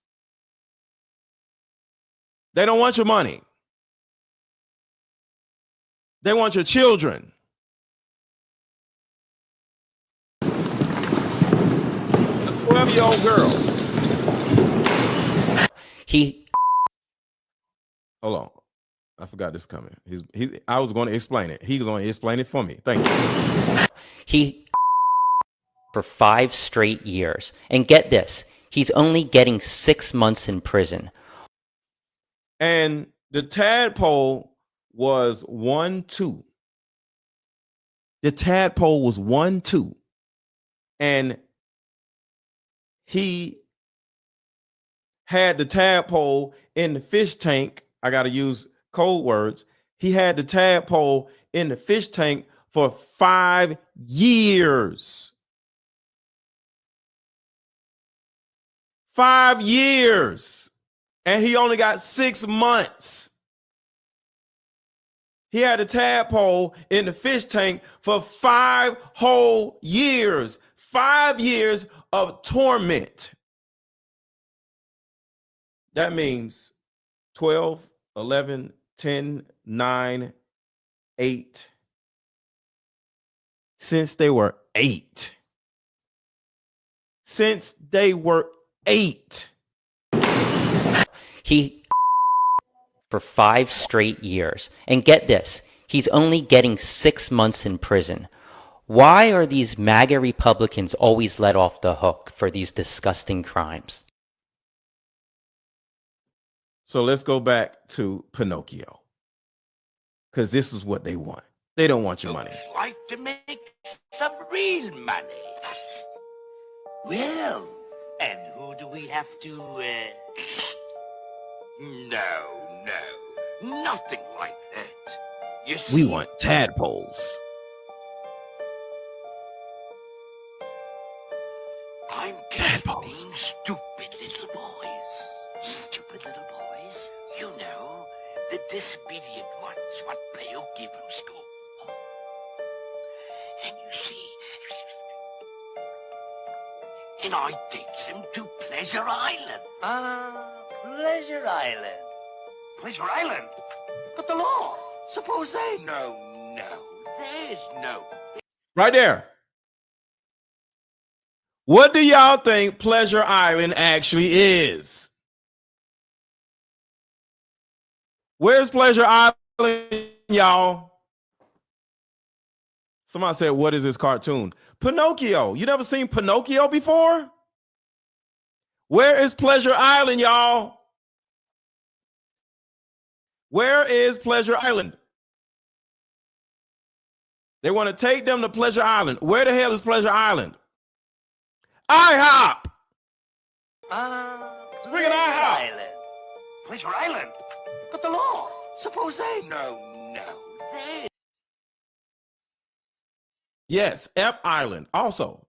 They don't want your money. They want your children. A 12-year-old girl. Hold on. I forgot this coming. I was going to explain it. He's going to explain it for me. Thank you. He for 5 straight years. And get this, he's only getting 6 months in prison. And the tadpole was 1-2. The tadpole was 1-2. And he had the tadpole in the fish tank. I got to use code words. He had the tadpole in the fish tank for 5 years. 5 years. And he only got 6 months. He had a tadpole in the fish tank for 5 whole years. 5 years of torment. That means 12, 11, 10, 9, 8. Since they were 8. Since they were 8. He for 5 straight years. And get this, he's only getting 6 months in prison. Why are these MAGA Republicans always let off the hook for these disgusting crimes? So let's go back to Pinocchio. Because this is what they want. They don't want your money. Like to make some real money. Well, and who do we have to, No, nothing like that. You see, We want tadpoles. I'm getting stupid little boys. Stupid little boys. You know, the disobedient ones what play hooky from school. And you see, and I takes them to Pleasure Island. Pleasure Island. Pleasure Island? But the law. Suppose they... No, there's no... Right there. What do y'all think Pleasure Island actually is? Where's Pleasure Island, y'all? Somebody said, what is this cartoon? Pinocchio. You never seen Pinocchio before? Where is Pleasure Island, y'all? Where is Pleasure Island? They want to take them to Pleasure Island. Where the hell is Pleasure Island? IHOP. Speaking of IHOP. Island. Pleasure Island? But the law. Suppose they... No, they... Yes, Ep Island. Also,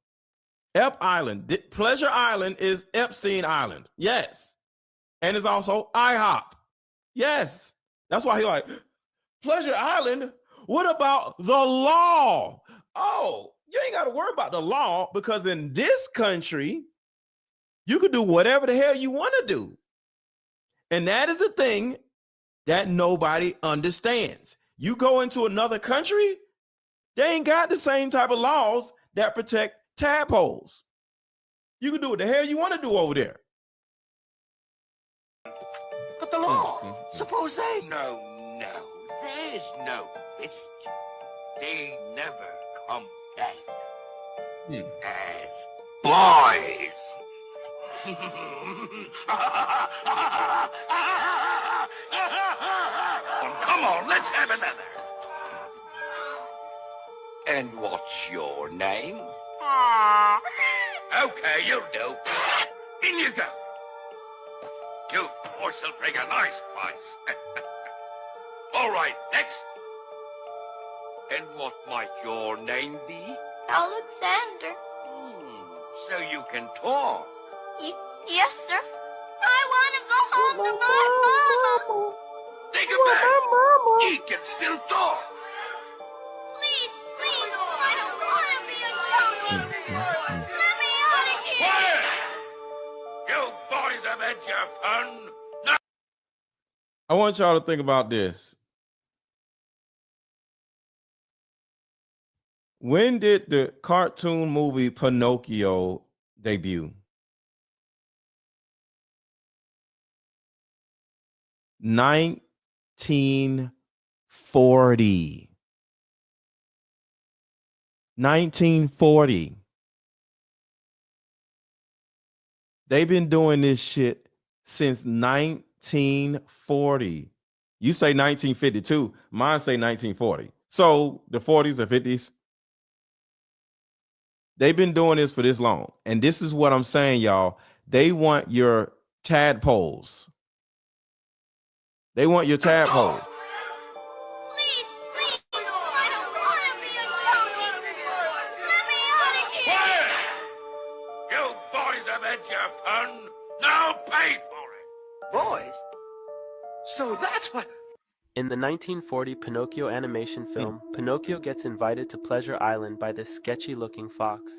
Ep Island. Pleasure Island is Epstein Island. Yes. And it's also IHOP. Yes. That's why he like, Pleasure Island? What about the law? Oh, you ain't got to worry about the law because in this country, you can do whatever the hell you want to do. And that is a thing that nobody understands. You go into another country, they ain't got the same type of laws that protect tadpoles. You can do what the hell you want to do over there. But the law. Suppose they... No, there's no... It's... They never come back. As boys. Come on, let's have another. And what's your name? Okay, you'll do. In you go. You horse will bring a nice price. All right, next. And what might your name be? Alexander. So you can talk. Yes, sir. I want to go home to my mama. Think of that. He can still talk. Please, I don't want to be a junkie. Let me out of here. Quiet! You boys have had your fun. Now I want y'all to think about this. When did the cartoon movie Pinocchio debut? 1940. 1940. They've been doing this shit since 1940. You say 1952, mine say 1940. So the 40s or 50s. They've been doing this for this long. And this is what I'm saying, y'all. They want your tadpoles. They want your tadpoles. Please, I don't want to be a junkie. Let me out of here. quiet! You boys have had your fun. Now pay for it. Boys? So that's what... In the 1940 Pinocchio animation film, Pinocchio gets invited to Pleasure Island by this sketchy-looking fox.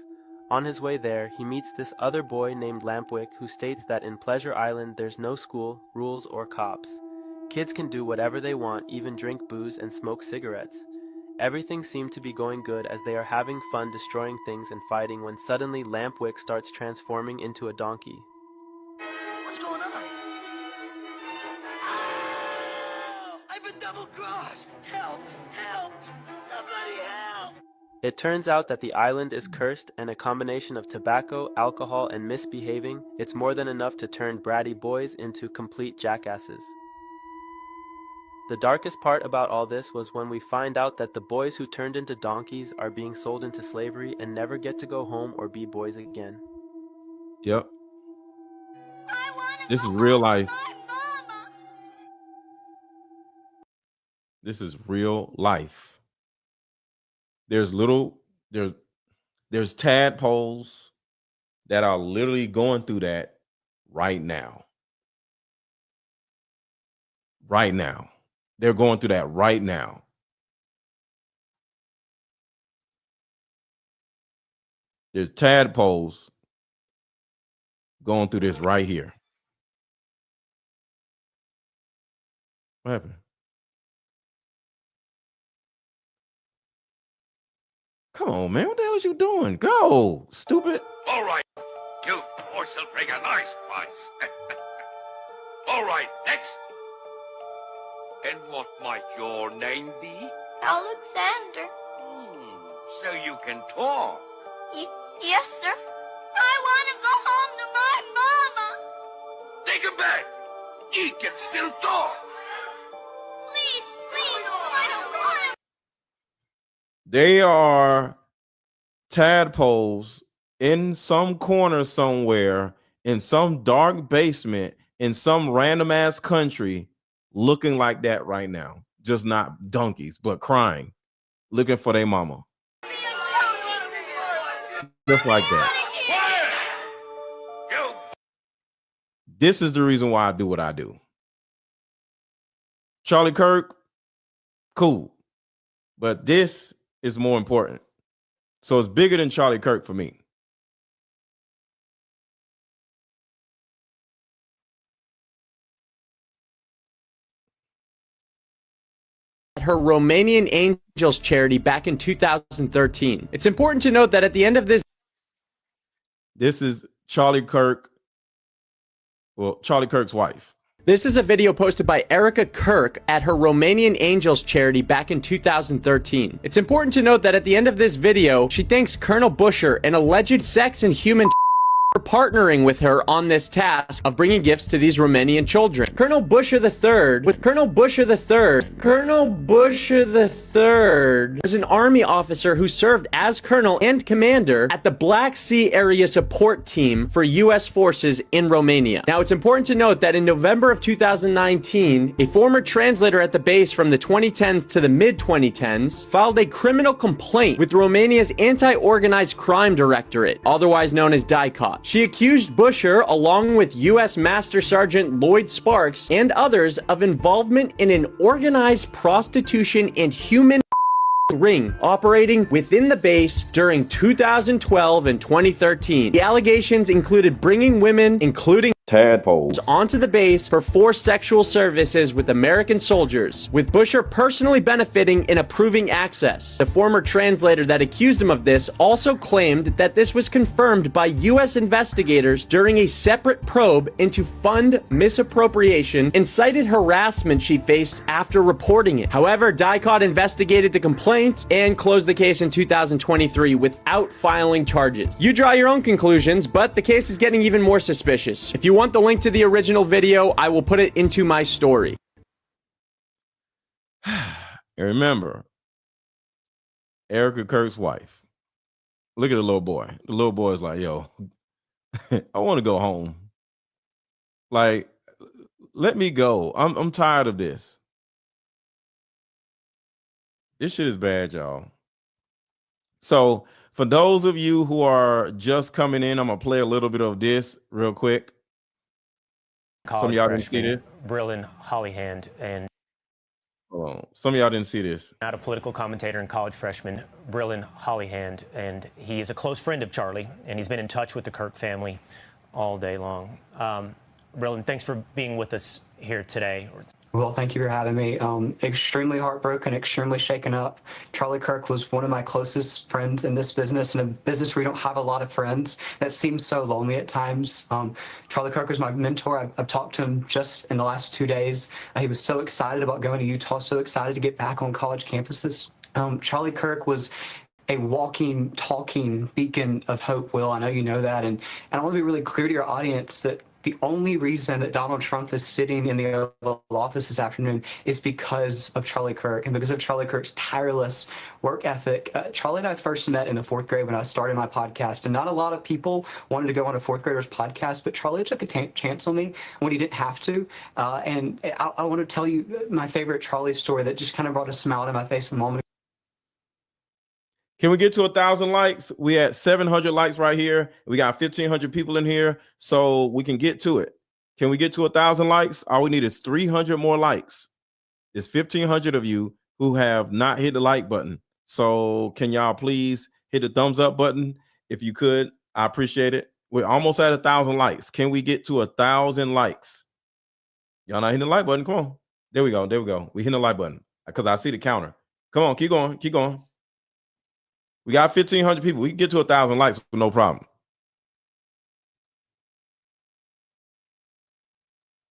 On his way there, he meets this other boy named Lampwick who states that in Pleasure Island there's no school, rules, or cops. Kids can do whatever they want, even drink booze and smoke cigarettes. Everything seemed to be going good as they are having fun destroying things and fighting when suddenly Lampwick starts transforming into a donkey. What's going on? I've been double-crossed! Help! Help! Somebody help! It turns out that the island is cursed, and a combination of tobacco, alcohol, and misbehaving, it's more than enough to turn bratty boys into complete jackasses. The darkest part about all this was when we find out that the boys who turned into donkeys are being sold into slavery and never get to go home or be boys again. Yep. This is real life. This is real life. There's tadpoles that are literally going through that right now. Right now. They're going through that right now. There's tadpoles going through this right here. What happened? Come on, man. What the hell is you doing? Go, stupid. All right, you boys will bring a nice price. All right, next. And what might your name be? Alexander. So you can talk. Yes, sir. I want to go home to my mama. Think of that. He can still talk. Please, I don't want to. They are tadpoles in some corner somewhere, in some dark basement, in some random ass country, looking like that right now. Just not donkeys, but crying, looking for their mama. Just like that. This is the reason why I do what I do. Charlie Kirk, cool. But this is more important. So it's bigger than Charlie Kirk for me. Her Romanian Angels charity back in 2013. It's important to note that at the end of this is Charlie Kirk, well, Charlie Kirk's wife. This is a video posted by Erika Kirk at her Romanian Angels charity back in 2013. It's important to note that at the end of this video, she thanks Colonel Busher, an alleged sex and human partnering with her on this task of bringing gifts to these Romanian children. Colonel Busher III was an army officer who served as colonel and commander at the Black Sea Area Support Team for U.S. forces in Romania. Now, it's important to note that in November of 2019, a former translator at the base from the 2010s to the mid-2010s filed a criminal complaint with Romania's Anti-Organized Crime Directorate, otherwise known as DICOT. She accused Busher, along with U.S. Master Sergeant Lloyd Sparks and others, of involvement in an organized prostitution and human ring operating within the base during 2012 and 2013. The allegations included bringing women, including tadpoles, onto the base for forced sexual services with American soldiers, with Busher personally benefiting and approving access. The former translator that accused him of this also claimed that this was confirmed by U.S. investigators during a separate probe into fund misappropriation and cited harassment she faced after reporting it. However, DICOT investigated the complaint and closed the case in 2023 without filing charges. You draw your own conclusions, but the case is getting even more suspicious. If you want the link to the original video, I will put it into my story. And remember, Erika Kirk's wife. Look at the little boy. The little boy is like, yo, I want to go home. Like, let me go. I'm tired of this. This shit is bad, y'all. So for those of you who are just coming in, I'm going to play a little bit of this real quick. Some of y'all didn't see this. Brilyn Hollyhand, and some of y'all didn't see this. Not a political commentator and college freshman, Brilyn Hollyhand, and he is a close friend of Charlie, and he's been in touch with the Kirk family all day long. Brilyn, thanks for being with us here today. Well, thank you for having me. Extremely heartbroken, extremely shaken up. Charlie Kirk was one of my closest friends in this business, in a business where you don't have a lot of friends. That seems so lonely at times. Charlie Kirk was my mentor. I've talked to him just in the last 2 days. He was so excited about going to Utah, so excited to get back on college campuses. Charlie Kirk was a walking, talking beacon of hope, Will. I know you know that. And I want to be really clear to your audience that the only reason that Donald Trump is sitting in the Oval Office this afternoon is because of Charlie Kirk and because of Charlie Kirk's tireless work ethic. Charlie and I first met in the 4th grade when I started my podcast, and not a lot of people wanted to go on a 4th grader's podcast, but Charlie took a chance on me when he didn't have to. And I want to tell you my favorite Charlie story that just kind of brought a smile to my face a moment. Can we get to 1,000 likes? We at 700 likes right here. We got 1,500 people in here, so we can get to it. Can we get to 1,000 likes? All we need is 300 more likes. There's 1,500 of you who have not hit the like button. So can y'all please hit the thumbs up button? If you could, I appreciate it. We're almost at 1,000 likes. Can we get to 1,000 likes? Y'all not hitting the like button? Come on. There we go. There we go. We hitting the like button because I see the counter. Come on, keep going. Keep going. We got 1,500 people. We can get to 1,000 likes with no problem.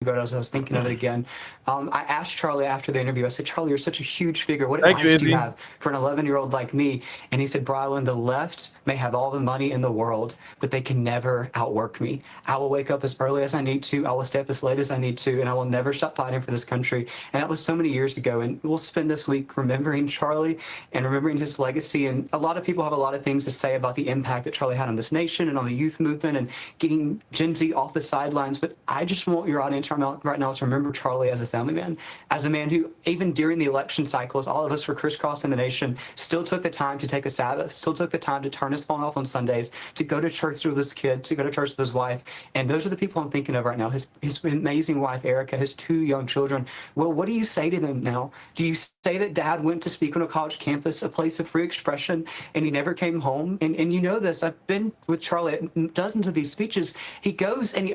As I was thinking of it again, I asked Charlie after the interview, I said, Charlie, you're such a huge figure. What advice do you have for an 11-year-old like me? And he said, Brilyn, the left may have all the money in the world, but they can never outwork me. I will wake up as early as I need to. I will stay up as late as I need to, and I will never stop fighting for this country. And that was so many years ago. And we'll spend this week remembering Charlie and remembering his legacy. And a lot of people have a lot of things to say about the impact that Charlie had on this nation and on the youth movement and getting Gen Z off the sidelines. But I just want your audience right now to remember Charlie as a family man, as a man who, even during the election cycles, all of us were crisscrossing the nation, still took the time to take a Sabbath, still took the time to turn his phone off on Sundays, to go to church with his kid, to go to church with his wife. And those are the people I'm thinking of right now. His amazing wife, Erika, his 2 young children. Well, what do you say to them now? Do you say that dad went to speak on a college campus, a place of free expression, and he never came home? And you know this. I've been with Charlie at dozens of these speeches. He goes and he...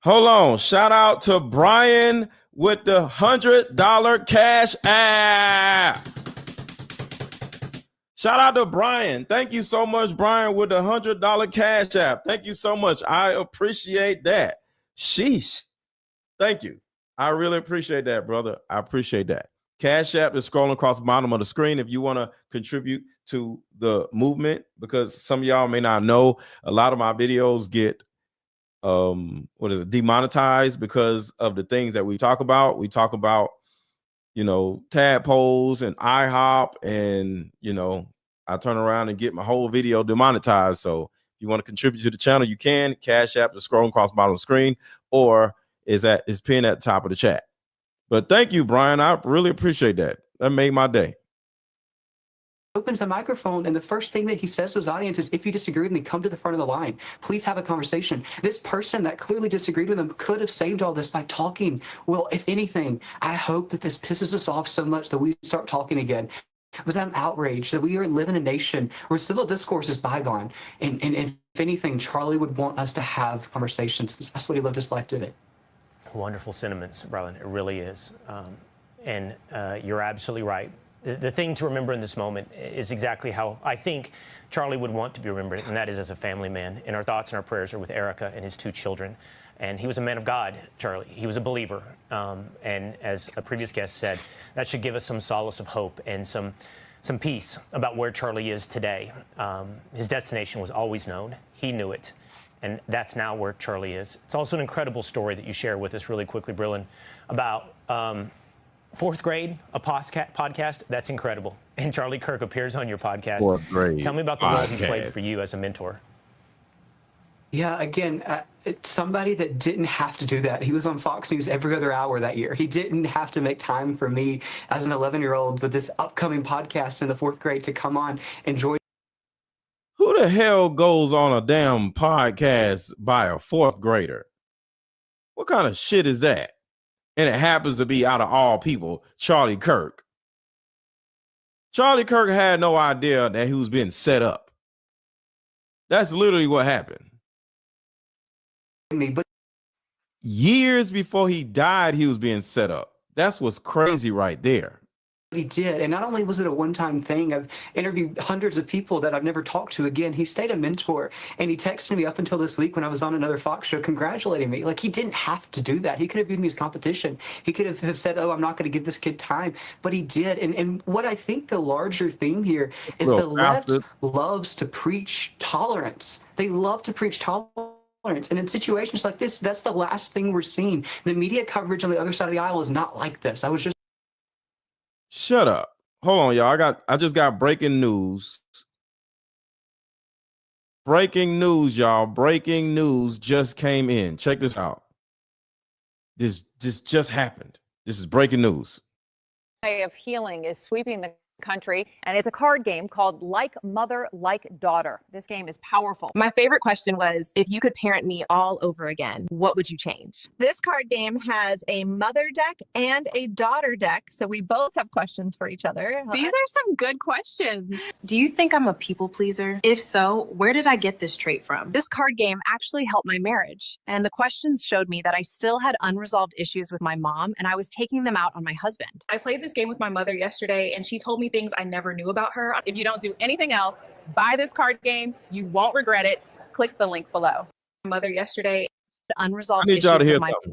Hold on. Shout out to Brian with the $100 cash app. Shout out to Brian. Thank you so much, Brian, with the $100 cash app. Thank you so much. I appreciate that. Sheesh. Thank you. I really appreciate that, brother. I appreciate that. Cash App is scrolling across the bottom of the screen if you want to contribute to the movement, because some of y'all may not know, a lot of my videos get demonetized because of the things that we talk about. We talk about, tadpoles and IHOP, and I turn around and get my whole video demonetized. So if you want to contribute to the channel, you can. Cash App is scrolling across the bottom of the screen, or is pinned at the top of the chat. But thank you, Brian. I really appreciate that. That made my day. Opens the microphone, and the first thing that he says to his audience is, if you disagree with me, come to the front of the line. Please have a conversation. This person that clearly disagreed with him could have saved all this by talking. Well, if anything, I hope that this pisses us off so much that we start talking again. Because I'm outraged that we are living in a nation where civil discourse is bygone. And if anything, Charlie would want us to have conversations, because that's what he lived his life doing. Wonderful sentiments, Brilyn. It really is. And you're absolutely right. The thing to remember in this moment is exactly how I think Charlie would want to be remembered, and that is as a family man. And our thoughts and our prayers are with Erika and his 2 children. And he was a man of God, Charlie. He was a believer. And as a previous guest said, that should give us some solace of hope and some peace about where Charlie is today. His destination was always known. He knew it. And that's now where Charlie is. It's also an incredible story that you share with us really quickly, Brilyn, about 4th grade, a podcast. That's incredible. And Charlie Kirk appears on your podcast. 4th grade. Tell me about the role he played for you as a mentor. Yeah, again, it's somebody that didn't have to do that. He was on Fox News every other hour that year. He didn't have to make time for me as an 11-year-old with this upcoming podcast in the 4th grade to come on and join. Who the hell goes on a damn podcast by a 4th grader? What kind of shit is that? And it happens to be, out of all people, Charlie Kirk. Charlie Kirk had no idea that he was being set up. That's literally what happened. But years before he died, he was being set up. That's what's crazy right there. He did. And not only was it a one-time thing, I've interviewed hundreds of people that I've never talked to again. He stayed a mentor, and he texted me up until this week when I was on another Fox show congratulating me. Like, he didn't have to do that. He could have viewed me as competition. He could have said, oh, I'm not going to give this kid time. But he did. And what I think the larger theme here is the left loves to preach tolerance. They love to preach tolerance. And in situations like this, that's the last thing we're seeing. The media coverage on the other side of the aisle is not like this. Shut up. Hold on, y'all. I just got breaking news. Breaking news, y'all. Breaking news just came in. Check this out. This just happened. This is breaking news. Way of healing is sweeping the country, and it's a card game called Like Mother, Like Daughter. This game is powerful. My favorite question was, if you could parent me all over again, what would you change? This card game has a mother deck and a daughter deck, so we both have questions for each other. These are some good questions. Do you think I'm a people pleaser? If so, where did I get this trait from? This card game actually helped my marriage, and the questions showed me that I still had unresolved issues with my mom, and I was taking them out on my husband. I played this game with my mother yesterday, and she told me things I never knew about her. If you don't do anything else, buy this card game. You won't regret it. Click the link below. My mother yesterday. Unresolved I need y'all to hear issues with something.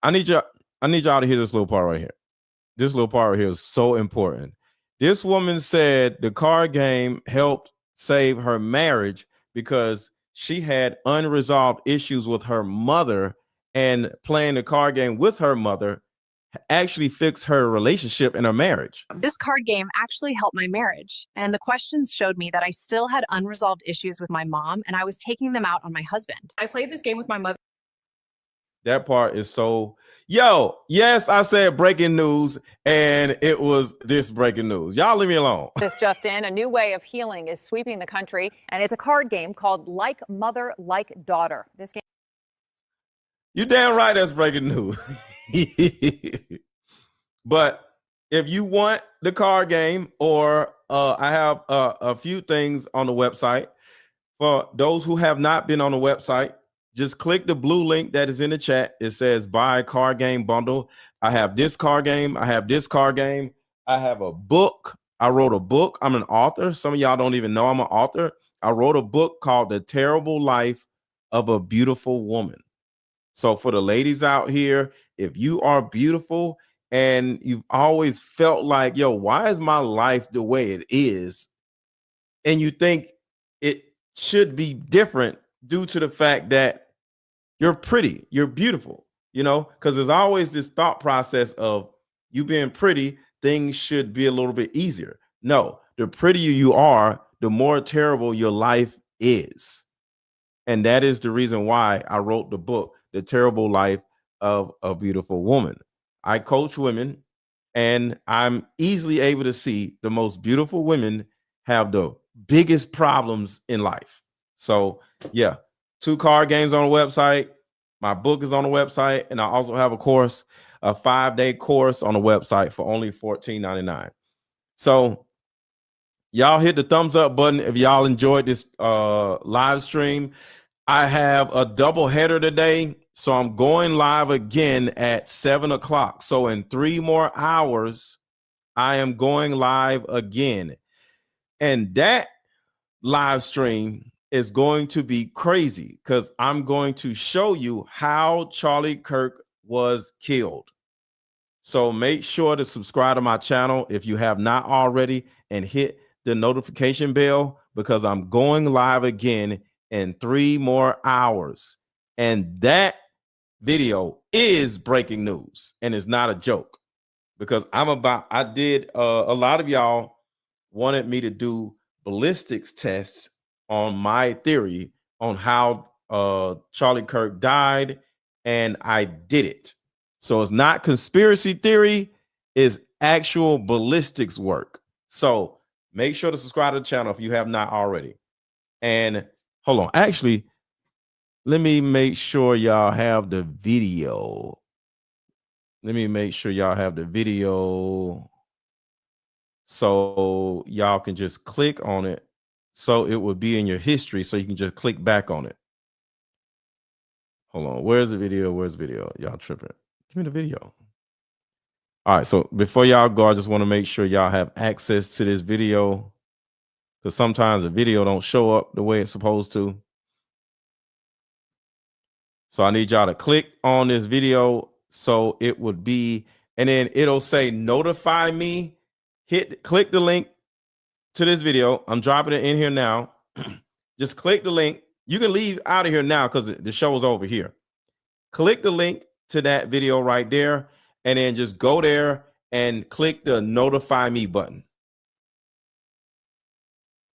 I need y'all to hear this little part right here. This little part right here is so important. This woman said the card game helped save her marriage because she had unresolved issues with her mother, and playing the card game with her mother actually fix her relationship and her marriage. This card game actually helped my marriage, and the questions showed me that I still had unresolved issues with my mom, and I was taking them out on my husband. I played this game with my mother. That part is so... Yo, yes, I said breaking news, and it was this breaking news. Y'all leave me alone. This just in, a new way of healing is sweeping the country, and it's a card game called Like Mother, Like Daughter. This game... You damn right that's breaking news. But if you want the card game, or I have a few things on the website. For those who have not been on the website, just click the blue link that is in the chat. It says buy card game bundle. I have this card game. I have this card game. I have a book. I wrote a book. I'm an author. Some of y'all don't even know I'm an author. I wrote a book called The Terrible Life of a Beautiful Woman. So for the ladies out here, if you are beautiful and you've always felt like, yo, why is my life the way it is? And you think it should be different due to the fact that you're pretty, you're beautiful, you know, because there's always this thought process of you being pretty, things should be a little bit easier. No, the prettier you are, the more terrible your life is. And that is the reason why I wrote the book, The Terrible Life of a Beautiful Woman. I coach women, and I'm easily able to see the most beautiful women have the biggest problems in life. So yeah, 2 card games on the website. My book is on the website, and I also have a course, a 5-day course on the website for only $14.99. So y'all hit the thumbs up button if y'all enjoyed this live stream. I have a double header today, so I'm going live again at 7 o'clock. So in 3 more hours, I am going live again. And that live stream is going to be crazy because I'm going to show you how Charlie Kirk was killed. So make sure to subscribe to my channel if you have not already, and hit the notification bell, because I'm going live again in 3 more hours. And that video is breaking news, and it's not a joke, because I did a lot of y'all wanted me to do ballistics tests on my theory on how Charlie Kirk died, and I did it. So it's not conspiracy theory, it's actual ballistics work. So make sure to subscribe to the channel if you have not already. And hold on, actually, let me make sure y'all have the video. Let me make sure y'all have the video so y'all can just click on it. So it will be in your history, so you can just click back on it. Hold on, where's the video? Where's the video? Y'all tripping. Give me the video. All right, so before y'all go, I just want to make sure y'all have access to this video, because sometimes the video don't show up the way it's supposed to. So I need y'all to click on this video, so it would be, and then it'll say notify me. Click the link to this video. I'm dropping it in here now. Just click the link. You can leave out of here now because the show is over here. Click the link to that video right there, and then just go there and click the notify me button.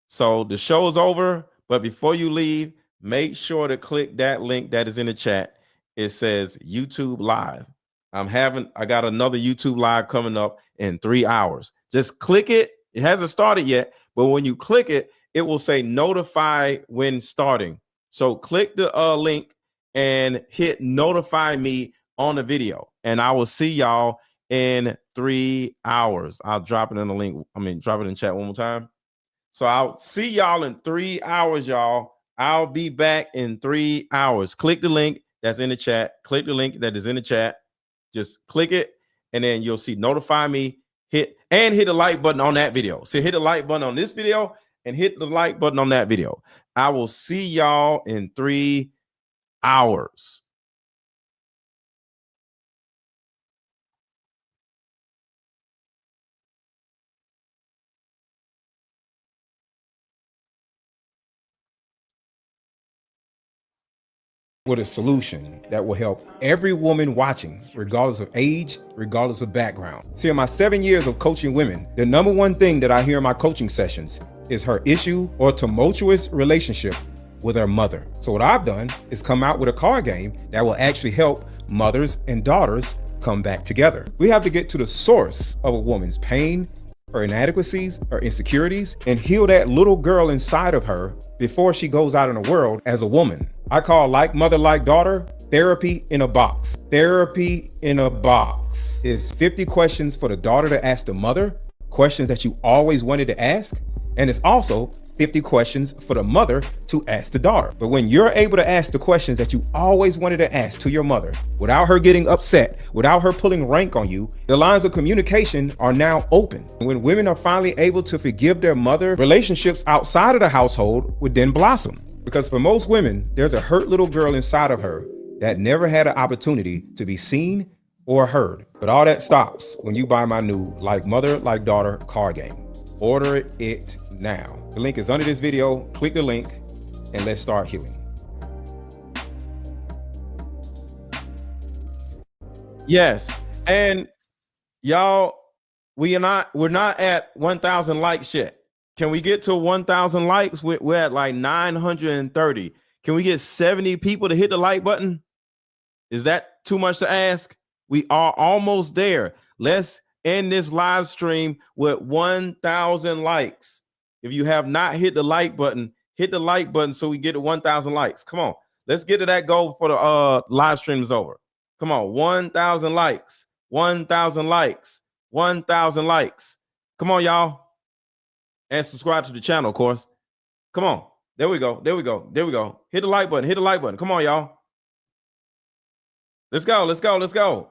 So the show is over, but before you leave, make sure to click that link that is in the chat. It says YouTube Live. I got another YouTube Live coming up in 3 hours. Just click it. It hasn't started yet, but when you click it, it will say notify when starting. So click the link and hit notify me on the video, and I will see y'all in 3 hours. I'll drop it in the link. Drop it in chat one more time. So I'll see y'all in 3 hours, y'all. I'll be back in 3 hours. Click the link that's in the chat. Click the link that is in the chat. Just click it, and then you'll see notify me. Hit the like button on that video. So hit the like button on this video and hit the like button on that video. I will see y'all in 3 hours. With a solution that will help every woman watching, regardless of age, regardless of background. See, in my 7 years of coaching women, the number one thing that I hear in my coaching sessions is her issue or tumultuous relationship with her mother. So what I've done is come out with a card game that will actually help mothers and daughters come back together. We have to get to the source of a woman's pain, her inadequacies, her insecurities, and heal that little girl inside of her before she goes out in the world as a woman. I call Like Mother, Like Daughter therapy in a box. Therapy in a box is 50 questions for the daughter to ask the mother, questions that you always wanted to ask. And it's also 50 questions for the mother to ask the daughter. But when you're able to ask the questions that you always wanted to ask to your mother without her getting upset, without her pulling rank on you, the lines of communication are now open. When women are finally able to forgive their mother, relationships outside of the household would then blossom. Because for most women, there's a hurt little girl inside of her that never had an opportunity to be seen or heard. But all that stops when you buy my new Like Mother, Like Daughter card game. Order it now. The link is under this video. Click the link and let's start healing. Yes. And y'all, we're not at 1,000 likes yet. Can we get to 1,000 likes? We're at like 930. Can we get 70 people to hit the like button? Is that too much to ask? We are almost there. Let's end this live stream with 1,000 likes. If you have not hit the like button, hit the like button so we get to 1,000 likes. Come on. Let's get to that goal before the live stream is over. Come on. 1,000 likes. 1,000 likes. 1,000 likes. Come on, y'all. And subscribe to the channel, of course. Come on. There we go. There we go. There we go. Hit the like button. Hit the like button. Come on, y'all. Let's go. Let's go. Let's go.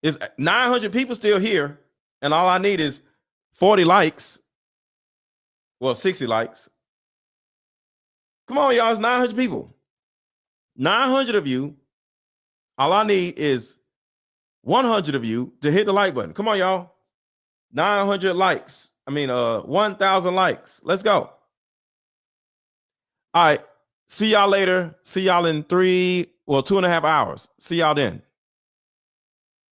It's 900 people still here. And all I need is 40 likes. Well, 60 likes. Come on, y'all. It's 900 people. 900 of you. All I need is 100 of you to hit the like button. Come on, y'all. 900 likes. 1,000 likes. Let's go. All right. See y'all later. See y'all in 2.5 hours. See y'all then.